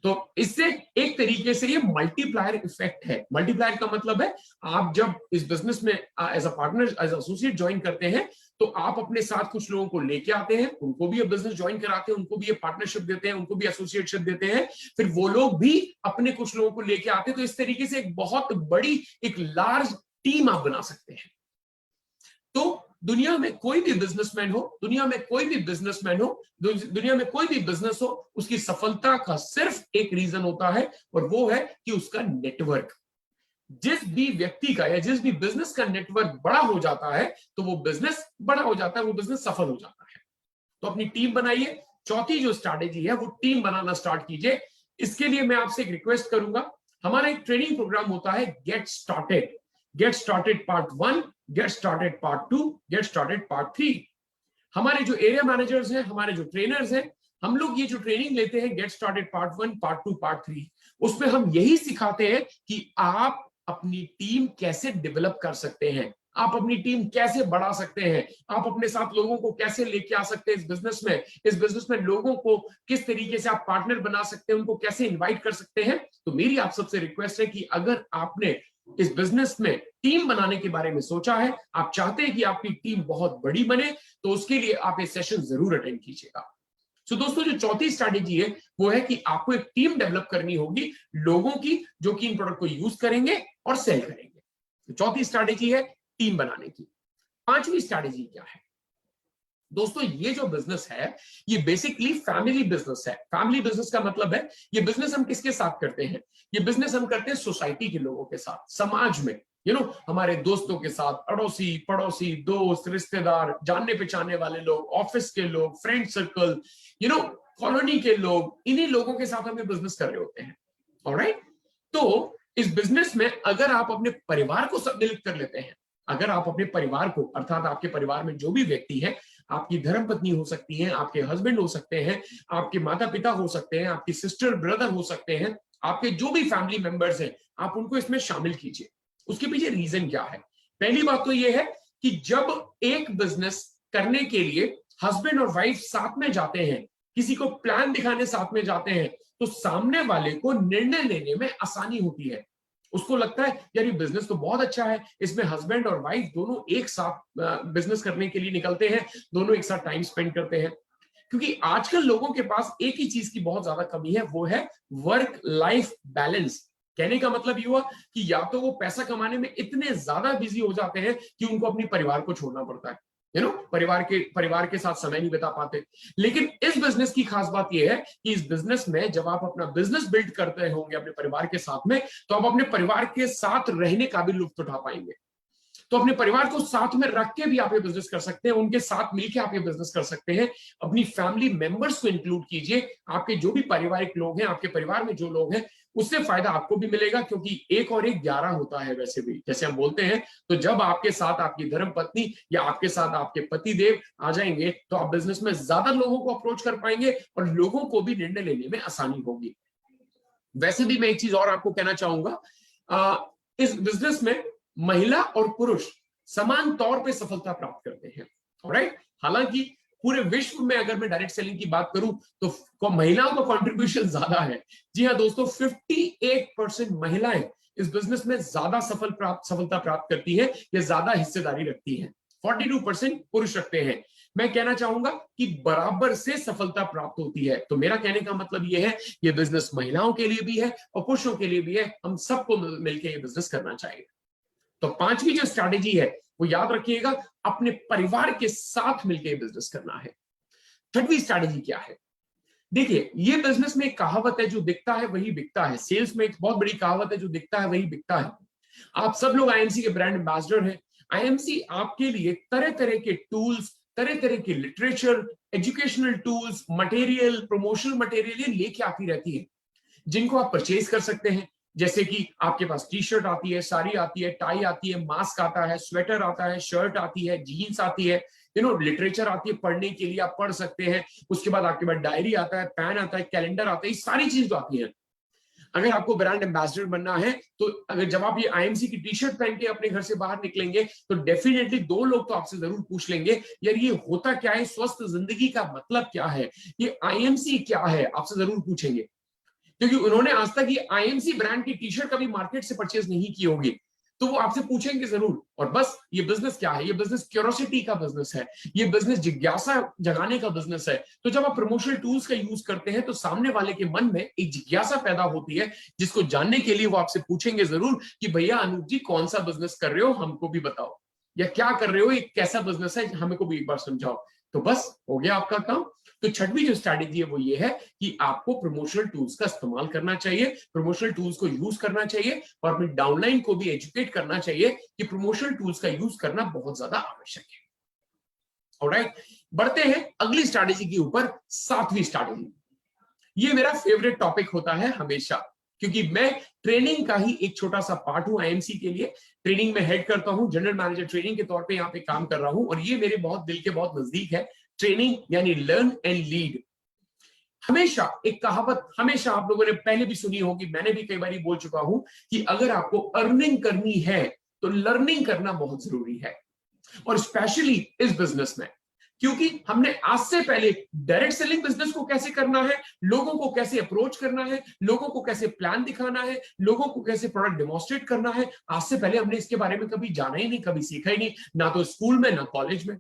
तो इससे एक तरीके से ये मल्टीप्लायर इफेक्ट है। मल्टीप्लायर का मतलब है आप जब इस बिजनेस में as a partner, as associate join करते हैं, तो आप अपने साथ कुछ लोगों को लेके आते हैं, उनको भी ये बिजनेस ज्वाइन कराते हैं, उनको भी ये पार्टनरशिप देते हैं, उनको भी एसोसिएटशिप देते हैं, फिर वो लोग भी अपने कुछ लोगों को लेके आते हैं। तो इस तरीके से एक बहुत बड़ी, एक लार्ज टीम आप बना सकते हैं। तो दुनिया में कोई भी बिजनेसमैन हो, दुनिया में कोई भी बिजनेसमैन हो, दुनिया में कोई भी बिजनेस हो, उसकी सफलता का सिर्फ एक रीजन होता है, और वो है कि उसका नेटवर्क। जिस भी व्यक्ति का या जिस भी बिजनेस का नेटवर्क बड़ा हो जाता है, तो वो बिजनेस बड़ा हो जाता है, वो बिजनेस सफल हो जाता है। तो अपनी टीम बनाइए। चौथी जो स्ट्रैटेजी है वो टीम बनाना स्टार्ट कीजिए। इसके लिए मैं आपसे एक रिक्वेस्ट करूंगा, हमारा एक ट्रेनिंग प्रोग्राम होता है get started. Get started part 1, get started part 2, get started part 3। हमारे जो एरिया मैनेजर्स हैं, हमारे जो ट्रेनर्स हैं, हम लोग ये जो ट्रेनिंग लेते हैं get started part 1, part 2, part 3, उसमें हम यही सिखाते हैं कि आप अपनी टीम कैसे डेवलप कर सकते हैं, आप अपनी टीम कैसे बढ़ा सकते हैं, आप अपने साथ लोगों को कैसे लेके आ सकते हैं इस बिजनेस में, इस बिजनेस में लोगों को किस तरीके से आप पार्टनर बना सकते हैं, उनको कैसे इनवाइट कर सकते हैं। तो मेरी आप सबसे रिक्वेस्ट है कि अगर आपने इस बिजनेस में टीम बनाने के बारे में सोचा है, आप चाहते हैं कि आपकी टीम बहुत बड़ी बने, तो उसके लिए आप ये सेशन जरूर अटेंड कीजिएगा। तो दोस्तों, जो चौथी स्ट्रैटेजी है वो है कि आपको एक टीम डेवलप करनी होगी लोगों की, जो कि इन प्रोडक्ट को यूज करेंगे और सेल करेंगे। तो चौथी स्ट्रैटेजी है टीम बनाने की। पांचवी स्ट्रैटेजी क्या है दोस्तों? ये जो बिजनेस है ये बेसिकली फैमिली बिजनेस है। फैमिली बिजनेस का मतलब है ये बिजनेस हम किसके साथ करते हैं? ये बिजनेस हम करते हैं सोसाइटी के लोगों के साथ, समाज में, हमारे दोस्तों के साथ, अड़ोसी पड़ोसी, दोस्त, रिश्तेदार, जानने पहचानने वाले लोग, ऑफिस के लोग, फ्रेंड सर्कल, कॉलोनी के लोग, इन्हीं लोगों के साथ हम ये बिजनेस कर रहे होते हैं। ऑलराइट? तो इस बिजनेस में अगर आप अपने परिवार को सम्मिलित कर लेते हैं, अगर आप अपने परिवार को, अर्थात आपके परिवार में जो भी व्यक्ति है, आपकी धर्मपत्नी हो सकती है, आपके हस्बैंड हो सकते हैं, आपके माता पिता हो सकते हैं, आपकी सिस्टर ब्रदर हो सकते हैं, आपके जो भी फैमिली मेंबर्स हैं, आप उनको इसमें शामिल कीजिए। उसके पीछे रीजन क्या है? पहली बात तो यह है कि जब एक बिजनेस करने के लिए हस्बैंड और वाइफ साथ में जाते हैं, किसी को प्लान दिखाने साथ में जाते हैं, तो सामने वाले को निर्णय लेने में आसानी होती है। उसको लगता है यार ये बिजनेस तो बहुत अच्छा है, इसमें हस्बैंड और वाइफ दोनों एक साथ बिजनेस करने के लिए निकलते हैं, दोनों एक साथ टाइम स्पेंड करते हैं। क्योंकि आजकल लोगों के पास एक ही चीज की बहुत ज्यादा कमी है, वो है वर्क लाइफ बैलेंस। कहने का मतलब ये हुआ कि या तो वो पैसा कमाने में इतने ज्यादा बिजी हो जाते हैं कि उनको अपने परिवार को छोड़ना पड़ता है, परिवार के साथ समय नहीं बिता पाते। लेकिन इस बिजनेस की खास बात यह है कि इस बिजनेस में जब आप अपना बिजनेस बिल्ड करते होंगे अपने परिवार के साथ में, तो आप अपने परिवार के साथ रहने का भी लुत्फ उठा पाएंगे। तो अपने परिवार को साथ में रख के भी आप ये बिजनेस कर सकते हैं, उनके साथ मिलकर आप ये बिजनेस कर सकते हैं। अपनी फैमिली मेंबर्स को इंक्लूड कीजिए, आपके जो भी पारिवारिक लोग हैं, आपके परिवार में जो लोग हैं, उससे फायदा आपको भी मिलेगा, क्योंकि 1 और 1 11 होता है वैसे भी, जैसे हम बोलते हैं। तो जब आपके साथ आपकी धर्म पत्नी या आपके साथ आपके पति देव आ जाएंगे, तो आप बिजनेस में ज्यादा लोगों को अप्रोच कर पाएंगे और लोगों को भी निर्णय लेने में आसानी होगी। वैसे भी मैं एक चीज और आपको कहना चाहूंगा, इस बिजनेस में महिला और पुरुष समान तौर पे सफलता प्राप्त करते हैं। ऑलराइट? हालांकि पूरे विश्व में अगर मैं डायरेक्ट सेलिंग की बात करूं तो महिलाओं का कंट्रीब्यूशन ज्यादा है। जी हाँ दोस्तों, 58% महिलाएं इस बिजनेस में ज्यादा सफलता प्राप्त करती है या ज्यादा हिस्सेदारी रखती है, 42% पुरुष रखते हैं। मैं कहना चाहूंगा कि बराबर से सफलता प्राप्त होती है। तो मेरा कहने का मतलब यह है, ये बिजनेस महिलाओं के लिए भी है और पुरुषों के लिए भी है, हम सबको मिलकर ये बिजनेस करना चाहिए। तो पांचवी जो स्ट्रैटेजी है वो याद रखिएगा, अपने परिवार के साथ मिलकर बिजनेस करना है। छठवीं स्ट्रैटेजी क्या है? देखिए, ये बिजनेस में एक कहावत है, जो दिखता है वही बिकता है। सेल्स में एक बहुत बड़ी कहावत है, जो दिखता है वही बिकता है। आप सब लोग आईएमसी के ब्रांड एम्बेसडर हैं। आईएमसी आपके लिए तरह तरह के टूल्स, तरह तरह के literature, educational tools, material, promotional material लेके आती रहती है, जिनको आप परचेज कर सकते हैं, जैसे कि आपके पास टी शर्ट आती है, साड़ी आती है, टाई आती है, मास्क आता है, स्वेटर आता है, शर्ट आती है, जीन्स आती है, लिटरेचर आती है पढ़ने के लिए, आप पढ़ सकते हैं। उसके बाद आपके पास डायरी आता है, पेन आता है, कैलेंडर आता है, ये सारी चीज आती है। अगर आपको ब्रांड एम्बेसडर बनना है तो अगर जब आप ये आईएमसी की टी शर्ट पहन के अपने घर से बाहर निकलेंगे तो डेफिनेटली दो लोग तो आपसे जरूर पूछ लेंगे, यार ये होता क्या है, स्वस्थ जिंदगी का मतलब क्या है, ये आईएमसी क्या है, आपसे जरूर पूछेंगे। क्योंकि उन्होंने आज तक ये आईएमसी ब्रांड की टी शर्ट कभी मार्केट से परचेज नहीं की होगी, तो वो आपसे पूछेंगे जरूर। और बस ये बिजनेस क्या है, ये बिजनेस क्यूरोसिटी का बिजनेस है, ये बिजनेस जिज्ञासा जगाने का बिजनेस है। तो जब आप प्रमोशनल टूल्स का यूज करते हैं तो सामने वाले के मन में एक जिज्ञासा पैदा होती है, जिसको जानने के लिए वो आपसे पूछेंगे जरूर कि भैया अनूप जी कौन सा बिजनेस कर रहे हो, हमको भी बताओ, या क्या कर रहे हो, एक कैसा बिजनेस है, हमें को भी एक बार समझाओ। तो बस हो गया आपका काम। तो छठवीं जो स्ट्रैटेजी है वो ये है कि आपको प्रमोशनल टूल्स का इस्तेमाल करना चाहिए, प्रमोशनल टूल्स को यूज करना चाहिए और अपनी डाउनलाइन को भी एजुकेट करना चाहिए कि प्रमोशनल टूल्स का यूज करना बहुत ज्यादा आवश्यक है। ऑलराइट, बढ़ते हैं अगली स्ट्रैटेजी के ऊपर, सातवीं स्ट्रैटेजी। ये मेरा फेवरेट टॉपिक होता है हमेशा, क्योंकि मैं ट्रेनिंग का ही एक छोटा सा पार्ट हूं आईएमसी के लिए। ट्रेनिंग में हेड करता हूं, जनरल मैनेजर ट्रेनिंग के तौर पे यहाँ पे काम कर रहा हूं, और ये मेरे बहुत दिल के बहुत नजदीक है। ट्रेनिंग यानी लर्न एंड लीड। हमेशा एक कहावत हमेशा आप लोगों ने पहले भी सुनी होगी, मैंने भी कई बार बोल चुका हूं कि अगर आपको अर्निंग करनी है तो लर्निंग करना बहुत जरूरी है, और स्पेशली इस बिजनेस में। क्योंकि हमने आज से पहले डायरेक्ट सेलिंग बिजनेस को कैसे करना है, लोगों को कैसे अप्रोच करना है, लोगों को कैसे प्लान दिखाना है, लोगों को कैसे प्रोडक्ट डेमोन्स्ट्रेट करना है, आज से पहले हमने इसके बारे में कभी जाना ही नहीं, कभी सीखा ही नहीं, ना तो स्कूल में ना कॉलेज में।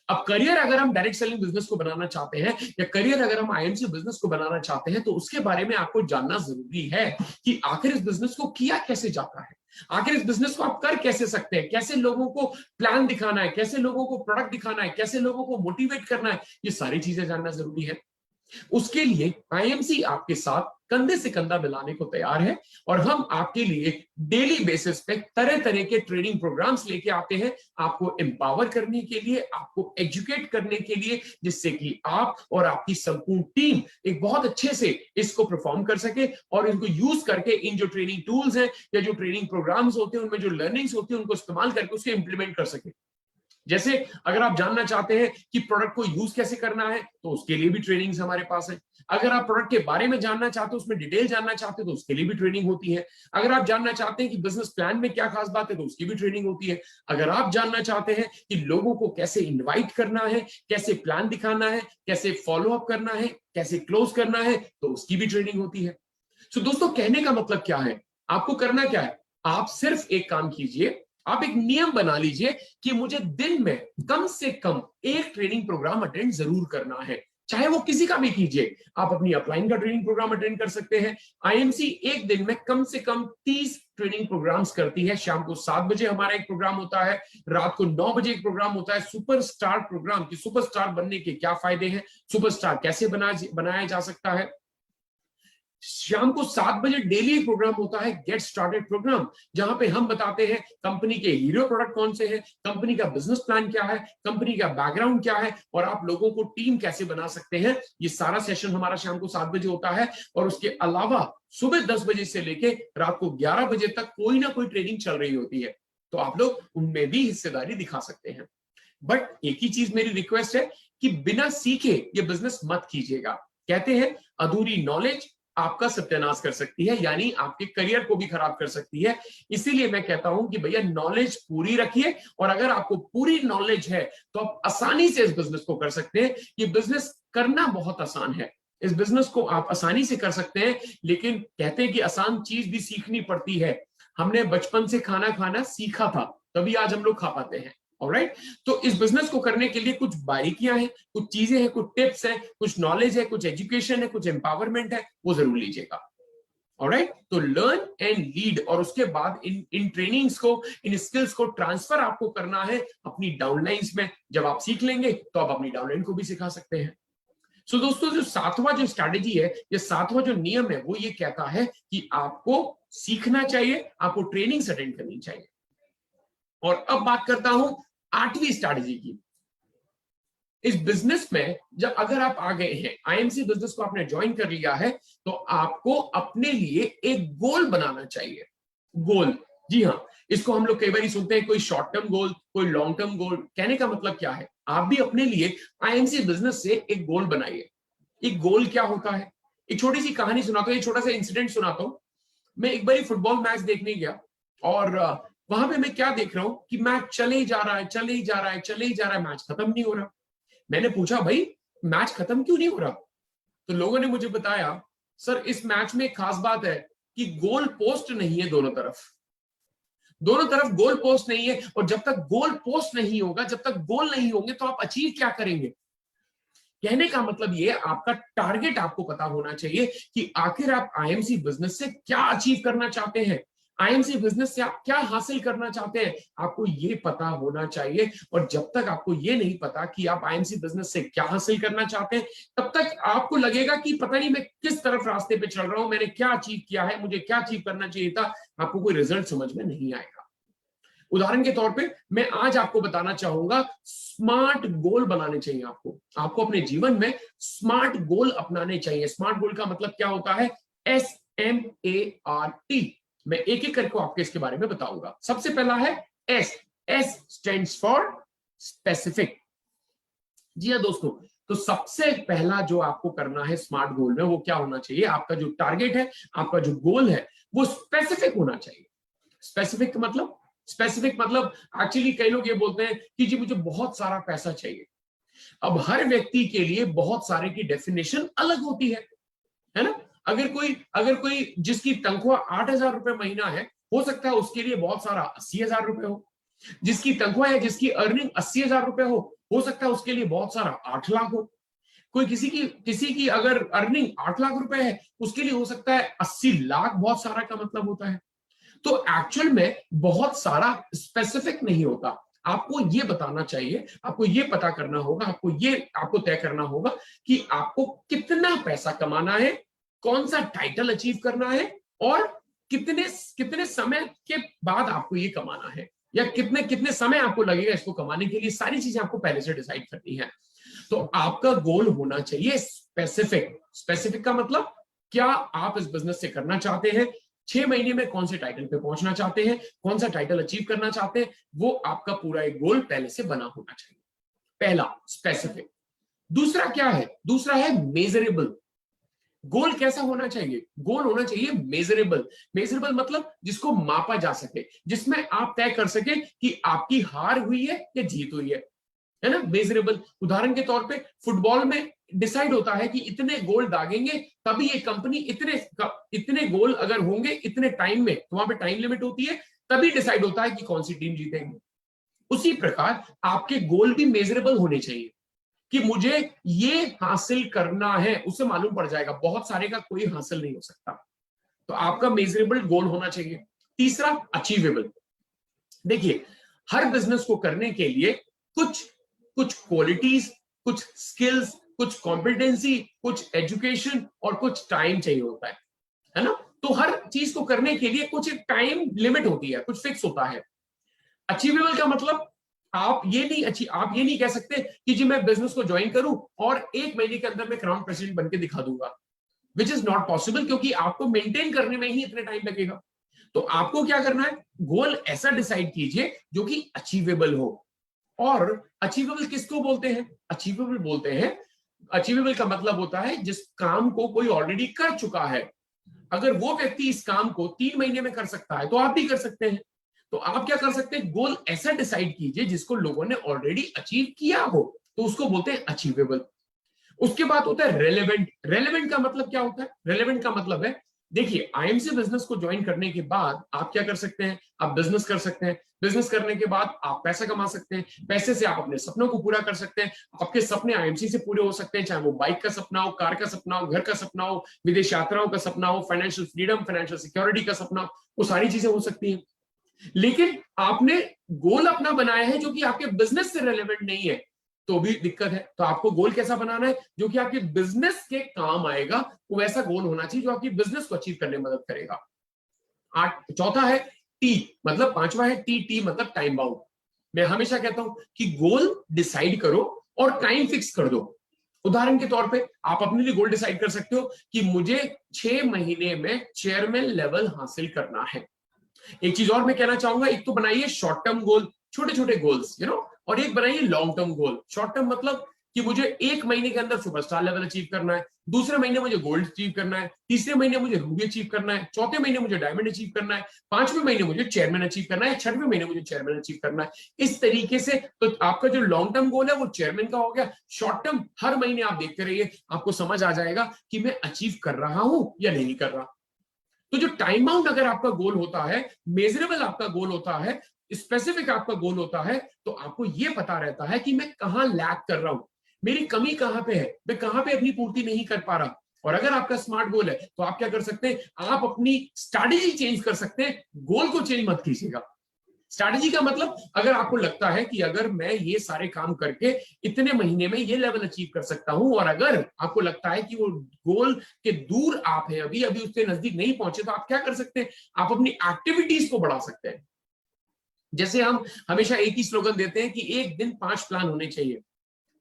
अब करियर अगर हम डायरेक्ट सेलिंग बिजनेस को बनाना चाहते हैं, या करियर अगर हम आईएमसी बिजनेस को बनाना चाहते हैं, तो उसके बारे में आपको जानना जरूरी है कि आखिर इस बिजनेस को किया कैसे जाता है, आखिर इस बिजनेस को आप कर कैसे सकते हैं, कैसे लोगों को प्लान दिखाना है, कैसे लोगों को प्रोडक्ट दिखाना है, कैसे लोगों को मोटिवेट करना है, ये सारी चीजें जानना जरूरी है। उसके लिए आईएमसी आपके साथ कंधे से कंधा मिलाने को तैयार है, और हम आपके लिए डेली बेसिस पे तरह तरह के ट्रेनिंग प्रोग्राम्स लेके आते हैं, आपको एम्पावर करने के लिए, आपको एजुकेट करने के लिए, जिससे कि आप और आपकी संपूर्ण टीम एक बहुत अच्छे से इसको परफॉर्म कर सके, और इनको यूज करके इन जो ट्रेनिंग टूल्स हैं या जो ट्रेनिंग प्रोग्राम्स होते हैं उनमें जो लर्निंग्स होती है उनको इस्तेमाल करके उसको इंप्लीमेंट कर सके। जैसे अगर आप जानना चाहते हैं कि प्रोडक्ट को यूज कैसे करना है तो उसके लिए भी ट्रेनिंग्स हमारे पास है। अगर आप प्रोडक्ट के बारे में जानना चाहते हो, उसमें डिटेल जानना चाहते हो तो उसके लिए भी ट्रेनिंग होती है। अगर आप जानना चाहते हैं कि बिजनेस प्लान में क्या खास बात है तो उसकी भी ट्रेनिंग होती है। अगर आप जानना चाहते हैं कि लोगों को कैसे इन्वाइट करना है, कैसे प्लान दिखाना है, कैसे फॉलो अप करना है, कैसे क्लोज करना है, तो उसकी भी ट्रेनिंग होती है। तो दोस्तों कहने का मतलब क्या है, आपको करना क्या है, आप सिर्फ एक काम कीजिए, आप एक नियम बना लीजिए कि मुझे दिन में कम से कम एक ट्रेनिंग प्रोग्राम अटेंड जरूर करना है, चाहे वो किसी का भी कीजिए। आप अपनी अपलाइन का ट्रेनिंग प्रोग्राम अटेंड कर सकते हैं। आईएमसी एक दिन में कम से कम 30 ट्रेनिंग प्रोग्राम्स करती है। शाम को 7 बजे हमारा एक प्रोग्राम होता है, रात को 9 बजे एक प्रोग्राम होता है सुपरस्टार प्रोग्राम, कि सुपरस्टार बनने के क्या फायदे हैं, सुपरस्टार कैसे बनाया जा सकता है। शाम को 7 बजे डेली एक प्रोग्राम होता है गेट स्टार्टेड प्रोग्राम, जहां पे हम बताते हैं कंपनी के हीरो प्रोडक्ट कौन से हैं, कंपनी का बिजनेस प्लान क्या है, कंपनी का बैकग्राउंड क्या है, और आप लोगों को टीम कैसे बना सकते हैं। ये सारा सेशन हमारा शाम को 7 बजे होता है। और उसके अलावा सुबह 10 बजे से लेके रात को 11 बजे तक कोई ना कोई ट्रेनिंग चल रही होती है, तो आप लोग उनमें भी हिस्सेदारी दिखा सकते हैं। बट एक ही चीज मेरी रिक्वेस्ट है कि बिना सीखे ये बिजनेस मत कीजिएगा। कहते हैं अधूरी नॉलेज आपका सत्यानाश कर सकती है, यानी आपके करियर को भी खराब कर सकती है। इसीलिए मैं कहता हूं कि भैया नॉलेज पूरी रखिए, और अगर आपको पूरी नॉलेज है तो आप आसानी से इस बिजनेस को कर सकते हैं। ये बिजनेस करना बहुत आसान है, इस बिजनेस को आप आसानी से कर सकते हैं। लेकिन कहते हैं कि आसान चीज भी सीखनी पड़ती है। हमने बचपन से खाना खाना सीखा था, तभी आज हम लोग खा पाते हैं। ऑलराइट, तो इस बिजनेस को करने के लिए कुछ बारीकियां हैं, कुछ चीजें हैं, कुछ टिप्स हैं, कुछ नॉलेज है, कुछ एजुकेशन है, कुछ एम्पावरमेंट है, वो जरूर लीजिएगा। ऑलराइट, तो लर्न एंड लीड, और उसके बाद इन ट्रेनिंग्स को, इन स्किल्स को ट्रांसफर आपको करना है अपनी डाउनलाइंस में। जब आप सीख लेंगे तो आप अपनी डाउनलाइन को भी सिखा सकते हैं। सो दोस्तों, जो सातवां जो स्ट्रैटेजी है, ये सातवां जो नियम है, वो ये कहता है कि आपको सीखना चाहिए, आपको ट्रेनिंग अटेंड करनी चाहिए। और अब बात करता हूं आठवीं स्ट्रैटेजी की। इस बिजनेस में जब अगर आप आ गए हैं, आईएमसी बिजनेस को आपने ज्वाइन कर लिया है, तो आपको अपने लिए एक गोल बनाना चाहिए। गोल, जी हाँ, इसको हम लोग कई बार सुनते हैं, कोई शॉर्ट टर्म गोल, कोई लॉन्ग टर्म गोल। कहने का मतलब क्या है, आप भी अपने लिए आईएमसी बिजनेस से एक गोल बनाइए। एक गोल क्या होता है, एक छोटी सी कहानी सुनाता हूँ, एक छोटा सा इंसिडेंट सुनाता हूँ। मैं एक बार फुटबॉल मैच देखने गया, और वहां पे मैं क्या देख रहा हूं कि मैच चले ही जा रहा है, चले ही जा रहा है, चले ही जा रहा है, मैच खत्म नहीं हो रहा। मैंने पूछा, भाई मैच खत्म क्यों नहीं हो रहा? तो लोगों ने मुझे बताया, सर इस मैच में एक खास बात है कि गोल पोस्ट नहीं है दोनों तरफ। दोनों तरफ गोल पोस्ट नहीं है, और जब तक गोल पोस्ट नहीं होगा, जब तक गोल नहीं होंगे, तो आप अचीव क्या करेंगे? कहने का मतलब ये, आपका टारगेट आपको पता होना चाहिए कि आखिर आप आईएमसी बिजनेस से क्या अचीव करना चाहते हैं, आईएमसी बिजनेस से आप क्या हासिल करना चाहते हैं, आपको ये पता होना चाहिए। और जब तक आपको ये नहीं पता कि आप आईएमसी बिजनेस से क्या हासिल करना चाहते हैं, तब तक आपको लगेगा कि पता नहीं मैं किस तरफ रास्ते पे चल रहा हूं, मैंने क्या अचीव किया है, मुझे क्या अचीव करना चाहिए था, आपको कोई रिजल्ट समझ में नहीं आएगा। उदाहरण के तौर पे मैं आज आपको बताना चाहूंगा, स्मार्ट गोल बनाने चाहिए आपको। आपको अपने जीवन में स्मार्ट गोल अपनाने चाहिए। स्मार्ट गोल का मतलब क्या होता है? SMART। मैं एक एक करके आपके इसके बारे में बताऊंगा। सबसे पहला है S. S stands for specific. जी हाँ दोस्तों, तो सबसे पहला जो आपको करना है स्मार्ट गोल में, वो क्या होना चाहिए? आपका जो टारगेट है, आपका जो गोल है, वो स्पेसिफिक होना चाहिए। स्पेसिफिक मतलब, स्पेसिफिक मतलब एक्चुअली कई लोग ये बोलते हैं कि जी मुझे बहुत सारा पैसा चाहिए। अब हर व्यक्ति के लिए बहुत सारे की डेफिनेशन अलग होती है ना? अगर कोई जिसकी तनख्वाह 8,000 रुपए महीना है, हो सकता है उसके लिए बहुत सारा 80,000 रुपए हो। जिसकी तनख्वाह है, जिसकी अर्निंग 80,000 रुपए हो सकता है उसके लिए बहुत सारा 8 लाख हो। कोई किसी की अगर अर्निंग 8 लाख रुपए है, उसके लिए हो सकता है 80 लाख बहुत सारा का मतलब होता है। तो एक्चुअल में बहुत सारा स्पेसिफिक नहीं होता। आपको ये बताना चाहिए, आपको ये पता करना होगा, आपको तय करना होगा कि आपको कितना पैसा कमाना है, कौन सा टाइटल अचीव करना है, और कितने कितने समय के बाद आपको ये कमाना है, या कितने कितने समय आपको लगेगा इसको कमाने के लिए। सारी चीजें आपको पहले से डिसाइड करनी है। तो आपका गोल होना चाहिए स्पेसिफिक। स्पेसिफिक का मतलब, क्या आप इस बिजनेस से करना चाहते हैं, 6 महीने में कौन से टाइटल पे पहुंचना चाहते हैं, कौन सा टाइटल अचीव करना चाहते हैं, वो आपका पूरा एक गोल पहले से बना होना चाहिए। पहला स्पेसिफिक। दूसरा क्या है? दूसरा है मेजरेबल। गोल कैसा होना चाहिए? गोल होना चाहिए मेजरेबल। मेजरेबल मतलब जिसको मापा जा सके, जिसमें आप तय कर सके कि आपकी हार हुई है या जीत हुई है ना? मेजरेबल। उदाहरण के तौर पे फुटबॉल में डिसाइड होता है कि इतने गोल दागेंगे तभी ये कंपनी, इतने गोल अगर होंगे इतने टाइम में, तो वहां पे टाइम लिमिट होती है, तभी डिसाइड होता है कि कौन सी टीम जीतेगी। उसी प्रकार आपके गोल भी मेजरेबल होने चाहिए कि मुझे ये हासिल करना है। उससे मालूम पड़ जाएगा, बहुत सारे का कोई हासिल नहीं हो सकता। तो आपका मेजरेबल गोल होना चाहिए। तीसरा, अचीवेबल। देखिए, हर बिजनेस को करने के लिए कुछ कुछ क्वालिटीज, कुछ स्किल्स, कुछ कॉम्पिटेंसी, कुछ एजुकेशन और कुछ टाइम चाहिए होता है ना? तो हर चीज को करने के लिए कुछ एक टाइम लिमिट होती है, कुछ फिक्स होता है। अचीवेबल का मतलब, आप ये नहीं कह सकते कि जी मैं बिजनेस को ज्वाइन करूं और 1 महीने के अंदर मैं क्राउन प्रेसिडेंट बन के दिखा दूंगा, विच इज नॉट पॉसिबल, क्योंकि आपको मेंटेन करने में ही इतने टाइम लगेगा। तो आपको क्या करना है? गोल ऐसा डिसाइड कीजिए जो कि अचीवेबल हो। और अचीवेबल किसको बोलते हैं? अचीवेबल बोलते हैं, अचीवेबल का मतलब होता है जिस काम को कोई ऑलरेडी कर चुका है। अगर वो व्यक्ति इस काम को 3 महीने में कर सकता है, तो आप भी कर सकते हैं। तो आप क्या कर सकते हैं? गोल ऐसा डिसाइड कीजिए जिसको लोगों ने ऑलरेडी अचीव किया हो, तो उसको बोलते हैं अचीवेबल। उसके बाद होता है रेलेवेंट। रेलेवेंट का मतलब क्या होता है? रेलेवेंट का मतलब है, देखिए आईएमसी बिजनेस को ज्वाइन करने के बाद आप क्या कर सकते हैं? आप बिजनेस कर सकते हैं। बिजनेस करने के बाद आप पैसा कमा सकते हैं। पैसे से आप अपने सपनों को पूरा कर सकते हैं। आपके सपने आईएमसी से पूरे हो सकते हैं, चाहे वो बाइक का सपना हो, कार का सपना हो, घर का सपना हो, विदेश यात्राओं का सपना हो, फाइनेंशियल फ्रीडम, फाइनेंशियल सिक्योरिटी का सपना हो, वो सारी चीजें हो सकती हैं। लेकिन आपने गोल अपना बनाया है जो कि आपके बिजनेस से रेलेवेंट नहीं है, तो भी दिक्कत है। तो आपको गोल कैसा बनाना है? जो कि आपके बिजनेस के काम आएगा, वो वैसा गोल होना चाहिए जो आपकी बिजनेस को अचीव करने में मदद करेगा। चौथा है टी, मतलब पांचवा है टी। टी मतलब टाइम बाउंड। मैं हमेशा कहता हूं कि गोल डिसाइड करो और टाइम फिक्स कर दो। उदाहरण के तौर पे आप अपने लिए गोल डिसाइड कर सकते हो कि मुझे 6 महीने में चेयरमैन लेवल हासिल करना है। एक चीज और मैं कहना चाहूंगा, एक तो बनाइए शॉर्ट टर्म गोल, छोटे छोटे गोल्स और एक बनाइए long term goal. Short term मतलब कि मुझे 1 महीने के अंदर सुपरस्टार लेवल अचीव करना है, दूसरे महीने मुझे गोल्ड अचीव करना है, तीसरे महीने मुझे रूबी अचीव करना है, चौथे महीने मुझे डायमंड अचीव करना है, 5वें महीने मुझे चेयरमैन अचीव करना है, 6वें महीने मुझे चेयरमैन अचीव करना है। इस तरीके से तो आपका जो लॉन्ग टर्म गोल है वो चेयरमैन का हो गया। शॉर्ट टर्म हर महीने आप देखते रहिए, आपको समझ आ जाएगा कि मैं अचीव कर रहा हूं या नहीं कर रहा। तो जो टाइम बाउंड अगर आपका गोल होता है, मेजरेबल आपका गोल होता है, स्पेसिफिक आपका गोल होता है, तो आपको यह पता रहता है कि मैं कहां लैग कर रहा हूं, मेरी कमी कहां पे है, मैं कहां पे अपनी पूर्ति नहीं कर पा रहा। और अगर आपका स्मार्ट गोल है तो आप क्या कर सकते हैं, आप अपनी स्ट्रैटेजी चेंज कर सकते हैं, गोल को चेंज मत कीजिएगा। स्ट्रैटेजी का मतलब, अगर आपको लगता है कि अगर मैं ये सारे काम करके इतने महीने में ये लेवल अचीव कर सकता हूं, और अगर आपको लगता है कि वो गोल के दूर आप हैं, अभी अभी उसके नजदीक नहीं पहुंचे, तो आप क्या कर सकते हैं, आप अपनी एक्टिविटीज को बढ़ा सकते हैं। जैसे हम हमेशा एक ही स्लोगन देते हैं कि एक दिन 5 प्लान होने चाहिए,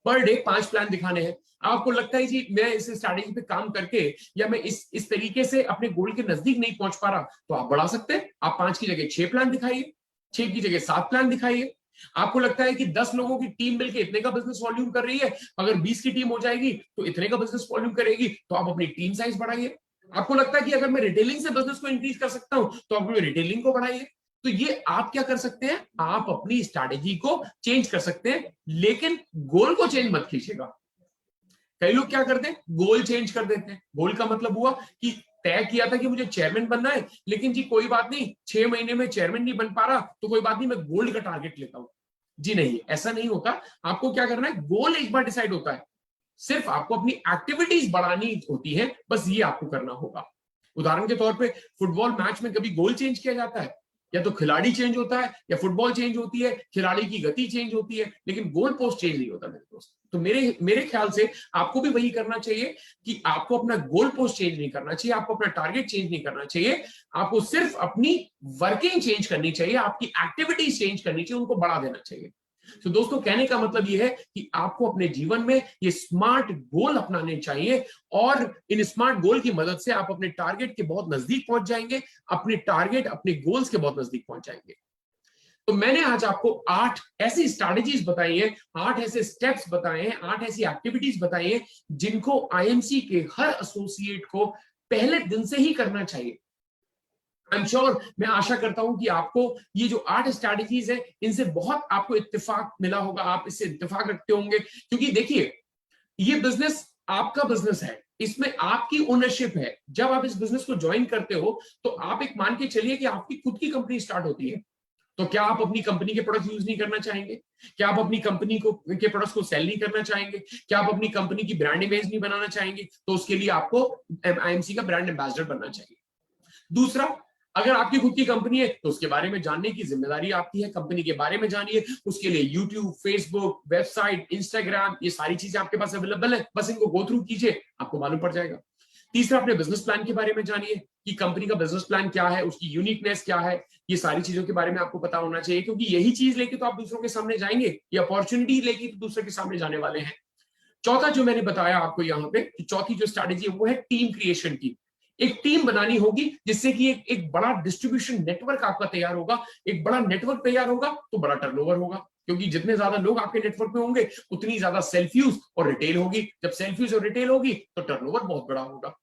पर डे 5 प्लान दिखाने हैं। आपको लगता है जी मैं इस स्ट्रैटेजी पे काम करके या मैं इस तरीके से अपने गोल के नजदीक नहीं पहुंच पा रहा, तो आप बढ़ा सकते हैं। आप 5 की जगह 6 प्लान दिखाइए, 6 की जगह 7 प्लान दिखाइए। आपको लगता है कि 10 लोगों की टीम मिलकर इतने का बिजनेस वॉल्यूम कर रही है, अगर 20 की टीम हो जाएगी तो इतने का बिजनेस वॉल्यूम करेगी, तो आप अपनी टीम साइज बढ़ाइए। आपको लगता है कि अगर मैं रिटेलिंग से बिजनेस को इंक्रीज कर सकता हूं, तो आप अपनी रिटेलिंग को बढ़ाइए। तो ये आप क्या कर सकते हैं, आप अपनी स्ट्रैटेजी को चेंज कर सकते हैं, लेकिन गोल को चेंज मत कीजिएगा। कई लोग क्या करते हैं, गोल चेंज कर देते हैं। गोल का मतलब हुआ कि तय किया था कि मुझे चेयरमैन बनना है, लेकिन जी कोई बात नहीं, 6 महीने में चेयरमैन नहीं बन पा रहा, तो कोई बात नहीं, मैं गोल्ड का टारगेट लेता हूं। जी नहीं, ऐसा नहीं होता। आपको क्या करना है, गोल एक बार डिसाइड होता है, सिर्फ आपको अपनी एक्टिविटीज बढ़ानी होती है, बस ये आपको करना होगा। उदाहरण के तौर पे फुटबॉल मैच में कभी गोल चेंज किया जाता है, या तो खिलाड़ी चेंज होता है या फुटबॉल चेंज होती है, खिलाड़ी की गति चेंज होती है, लेकिन गोल पोस्ट चेंज नहीं होता मेरे दोस्त। तो मेरे ख्याल से आपको भी वही करना चाहिए कि आपको अपना गोल पोस्ट चेंज नहीं करना चाहिए, आपको अपना टारगेट चेंज नहीं करना चाहिए, आपको सिर्फ अपनी वर्किंग चेंज करनी चाहिए, आपकी एक्टिविटीज चेंज करनी चाहिए, उनको बढ़ा देना चाहिए। तो दोस्तों, कहने का मतलब यह है कि आपको अपने जीवन में ये स्मार्ट गोल अपनाने चाहिए, और इन स्मार्ट गोल की मदद से आप अपने टारगेट के बहुत नजदीक पहुंच जाएंगे, अपने टारगेट अपने गोल्स के बहुत नजदीक पहुंच जाएंगे। तो मैंने आज आपको 8 ऐसी स्ट्रैटेजीज बताई है, 8 ऐसे स्टेप्स बताए हैं, 8 ऐसी एक्टिविटीज बताई है, जिनको आईएमसी के हर एसोसिएट को पहले दिन से ही करना चाहिए। आई एम श्योर, मैं आशा करता हूं कि आपको ये जो 8 स्ट्रैटेजीज है, इनसे बहुत आपको इत्तेफाक मिला होगा, आप इससे इत्तेफाक रखते होंगे। क्योंकि देखिए, ये बिजनेस आपका बिजनेस है, इसमें आपकी ओनरशिप है। जब आप इस बिजनेस को ज्वाइन करते हो, तो आप एक मान के चलिए कि आपकी खुद की कंपनी स्टार्ट होती है। तो क्या आप अपनी कंपनी के प्रोडक्ट यूज नहीं करना चाहेंगे? क्या आप अपनी कंपनी को के प्रोडक्ट्स को सेल नहीं करना चाहेंगे? क्या आप अपनी कंपनी की ब्रांड इमेज नहीं बनाना चाहेंगे? तो उसके लिए आपको आईएमसी का ब्रांड एम्बेसडर बनना चाहिए। दूसरा, अगर आपकी खुद की कंपनी है तो उसके बारे में जानने की जिम्मेदारी आपकी है। कंपनी के बारे में जानिए, उसके लिए यूट्यूब, फेसबुक, वेबसाइट, इंस्टाग्राम, ये सारी चीजें आपके पास अवेलेबल है, बस इनको गो थ्रू कीजिए, आपको मालूम पड़ जाएगा। तीसरा, अपने बिजनेस प्लान के बारे में जानिए कि कंपनी का बिजनेस प्लान क्या है, उसकी यूनिकनेस क्या है, ये सारी चीजों के बारे में आपको पता होना चाहिए, क्योंकि यही चीज लेके तो आप दूसरों के सामने जाएंगे, ये अपॉर्चुनिटी लेके तो दूसरों के सामने जाने वाले हैं। चौथा जो मैंने बताया आपको यहाँ पे, चौथी जो स्ट्रैटेजी है वो है टीम क्रिएशन की। एक टीम बनानी होगी, जिससे कि एक बड़ा डिस्ट्रीब्यूशन नेटवर्क आपका तैयार होगा। एक बड़ा नेटवर्क तैयार होगा तो बड़ा टर्नओवर होगा, क्योंकि जितने ज्यादा लोग आपके नेटवर्क में होंगे, उतनी ज्यादा सेल्फ यूज और रिटेल होगी। जब सेल्फ यूज और रिटेल होगी तो टर्नओवर बहुत बड़ा होगा।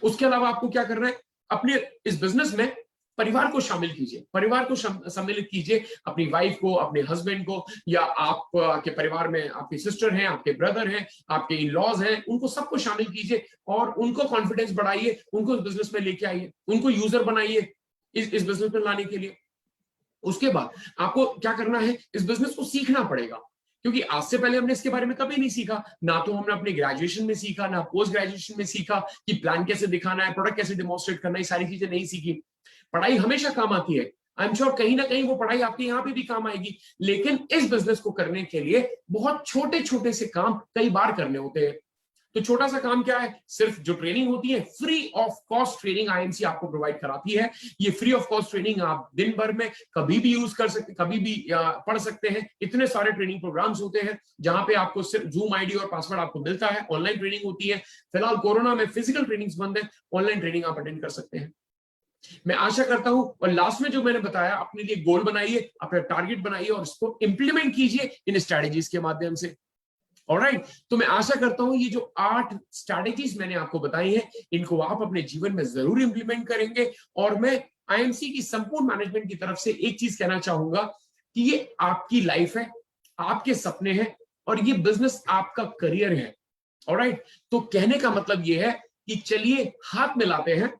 उसके अलावा आपको क्या करना है, अपने इस बिजनेस में परिवार को शामिल कीजिए, परिवार को सम्मिलित कीजिए, अपनी वाइफ को, अपने हस्बैंड को, या आप के परिवार में आपकी सिस्टर हैं, आपके ब्रदर हैं, आपके इन लॉज हैं, उनको सबको शामिल कीजिए और उनको कॉन्फिडेंस बढ़ाइए, उनको इस बिजनेस में लेके आइए, उनको यूजर बनाइए इस बिजनेस में लाने के लिए। उसके बाद आपको क्या करना है, इस बिजनेस को सीखना पड़ेगा, क्योंकि आज से पहले हमने इसके बारे में कभी नहीं सीखा। ना तो हमने अपने ग्रेजुएशन में सीखा, ना पोस्ट ग्रेजुएशन में सीखा कि प्लान कैसे दिखाना है, प्रोडक्ट कैसे डेमोन्स्ट्रेट करना है, ये सारी चीजें नहीं सीखी। पढ़ाई हमेशा काम आती है, आई एम श्योर कहीं ना कहीं वो पढ़ाई आपके यहाँ पे भी काम आएगी, लेकिन इस बिजनेस को करने के लिए बहुत छोटे छोटे से काम कई बार करने होते हैं। तो छोटा सा काम क्या है, सिर्फ जो ट्रेनिंग होती है free of cost training IMC आपको प्रोवाइड कराती है। ये फ्री ऑफ कॉस्ट ट्रेनिंग आप दिन भर में कभी भी यूज कर सकते, कभी भी पढ़ सकते हैं। इतने सारे ट्रेनिंग प्रोग्राम्स होते हैं जहां पे आपको सिर्फ जूम आईडी और पासवर्ड आपको मिलता है। ऑनलाइन ट्रेनिंग होती है। फिलहाल कोरोना में फिजिकल ट्रेनिंग्स बंद है, ऑनलाइन ट्रेनिंग आप अटेंड कर सकते हैं। मैं आशा करता हूं, और लास्ट में जो मैंने बताया, अपने लिए गोल बनाइए, अपना टारगेट बनाइए और इसको इंप्लीमेंट कीजिए इन स्ट्रैटेजीज के माध्यम से। ऑलराइट, तो मैं आशा करता हूं ये जो 8 स्ट्रैटेजीज मैंने आपको बताई हैं, इनको आप अपने जीवन में जरूर इंप्लीमेंट करेंगे। और मैं आईएमसी की संपूर्ण मैनेजमेंट की तरफ से एक चीज कहना चाहूंगा कि ये आपकी लाइफ है, आपके सपने हैं और ये बिजनेस आपका करियर है। ऑलराइट, तो कहने का मतलब ये है कि चलिए हाथ मिलाते हैं।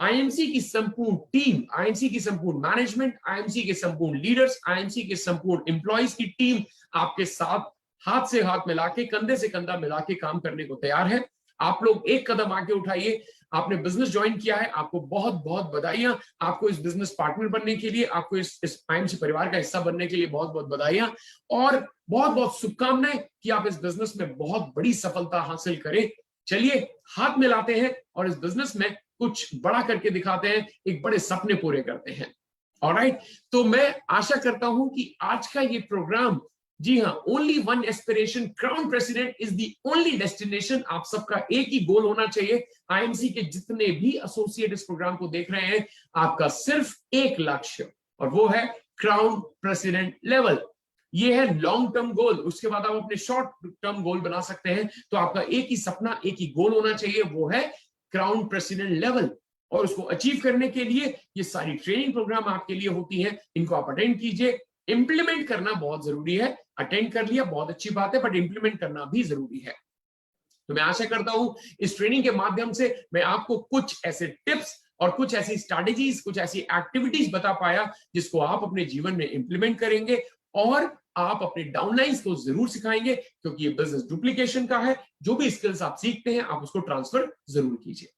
आईएमसी की संपूर्ण टीम, आईएमसी की संपूर्ण मैनेजमेंट, आईएमसी के संपूर्ण लीडर्स, आईएमसी के संपूर्ण एम्प्लॉइज की टीम आपके साथ हाथ से हाथ मिला के, कंधे से कंधा मिला के काम करने को तैयार है। आप लोग एक कदम आगे उठाइए। आपने बिजनेस ज्वाइन किया है, आपको बहुत बहुत बधाइयां। आपको इस बिजनेस पार्टनर बनने के लिए, आपको इस आईएमसी परिवार का हिस्सा बनने के लिए बहुत बहुत बधाइयां और बहुत बहुत शुभकामनाएं कि आप इस बिजनेस में बहुत बड़ी सफलता हासिल करें। चलिए हाथ मिलाते हैं और इस बिजनेस में कुछ बड़ा करके दिखाते हैं, एक बड़े सपने पूरे करते हैं। ऑलराइट, तो मैं आशा करता हूं कि आज का ये प्रोग्राम, जी हाँ, only one aspiration, crown president is the only destination. आप सबका एक ही गोल होना चाहिए। आईएमसी के जितने भी एसोसिएट इस प्रोग्राम को देख रहे हैं, आपका सिर्फ एक लक्ष्य, और वो है क्राउन प्रेसिडेंट लेवल। ये है लॉन्ग टर्म गोल। उसके बाद आप अपने शॉर्ट टर्म गोल बना सकते हैं। तो आपका एक ही सपना, एक ही गोल होना चाहिए, वो है क्राउन प्रेसिडेंट लेवल। और उसको अचीव करने के लिए ये सारी ट्रेनिंग प्रोग्राम आपके लिए होती है। इनको आप अटेंड कीजिए। इंप्लीमेंट करना बहुत जरूरी है। अटेंड कर लिया बहुत अच्छी बात है, बट इंप्लीमेंट करना भी जरूरी है। तो मैं आशा करता हूं इस ट्रेनिंग के माध्यम से मैं आपको कुछ ऐसे टिप्स और कुछ ऐसी स्ट्रैटेजीज, कुछ ऐसी एक्टिविटीज बता पाया जिसको आप अपने जीवन में इंप्लीमेंट करेंगे और आप अपने डाउनलाइंस को जरूर सिखाएंगे, क्योंकि ये बिजनेस डुप्लीकेशन का है। जो भी स्किल्स आप सीखते हैं, आप उसको ट्रांसफर जरूर कीजिए।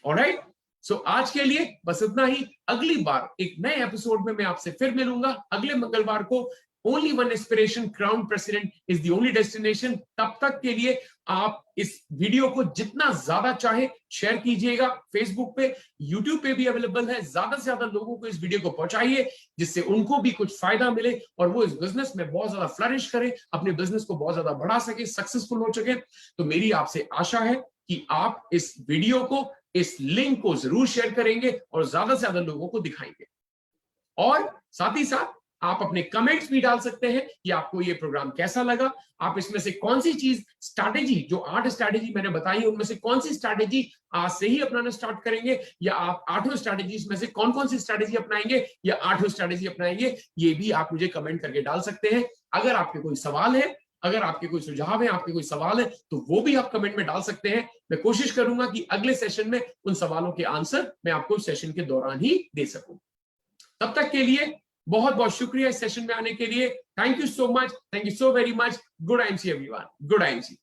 ऑलराइट, सो आज के लिए बस इतना ही। अगली बार एक नए एपिसोड में मैं आपसे फिर मिलूंगा अगले मंगलवार को। Only one aspiration, crown president is the only destination. तब तक के लिए आप इस वीडियो को जितना ज्यादा चाहे शेयर कीजिएगा। फेसबुक पे, यूट्यूब पे भी अवेलेबल है। ज्यादा से ज्यादा लोगों को इस वीडियो को पहुंचाइए, जिससे उनको भी कुछ फायदा मिले और वो इस बिजनेस में बहुत ज्यादा फ्लरिश करें, अपने बिजनेस को बहुत ज्यादा बढ़ा सके, सक्सेसफुल हो सके। तो मेरी आपसे आशा है कि आप इस वीडियो को, इस लिंक को जरूर शेयर करेंगे और ज्यादा से ज्यादा लोगों को दिखाएंगे। और साथ ही साथ आप अपने कमेंट्स भी डाल सकते हैं कि आपको ये प्रोग्राम कैसा लगा। आप इसमें से कौन सी चीज, स्ट्रैटेजी, जो 8 स्ट्रैटेजी मैंने बताई है, उनमें से कौन सी स्ट्रैटेजी आज से ही अपनाना स्टार्ट करेंगे, या आप 8 स्ट्रैटेजीज में से कौन कौन सी स्ट्रैटेजी अपनाएंगे या 8 स्ट्रैटेजी अपनाएंगे, ये भी आप मुझे कमेंट करके डाल सकते हैं। अगर आपके कोई सवाल है, अगर आपके कोई सुझाव है, आपके कोई सवाल है, तो वो भी आप कमेंट में डाल सकते हैं। मैं कोशिश करूंगा कि अगले सेशन में उन सवालों के आंसर मैं आपको सेशन के दौरान ही दे सकूं। तब तक के लिए बहुत बहुत शुक्रिया इस सेशन में आने के लिए। Thank you so much, thank you so very much. Good IMC everyone, good IMC.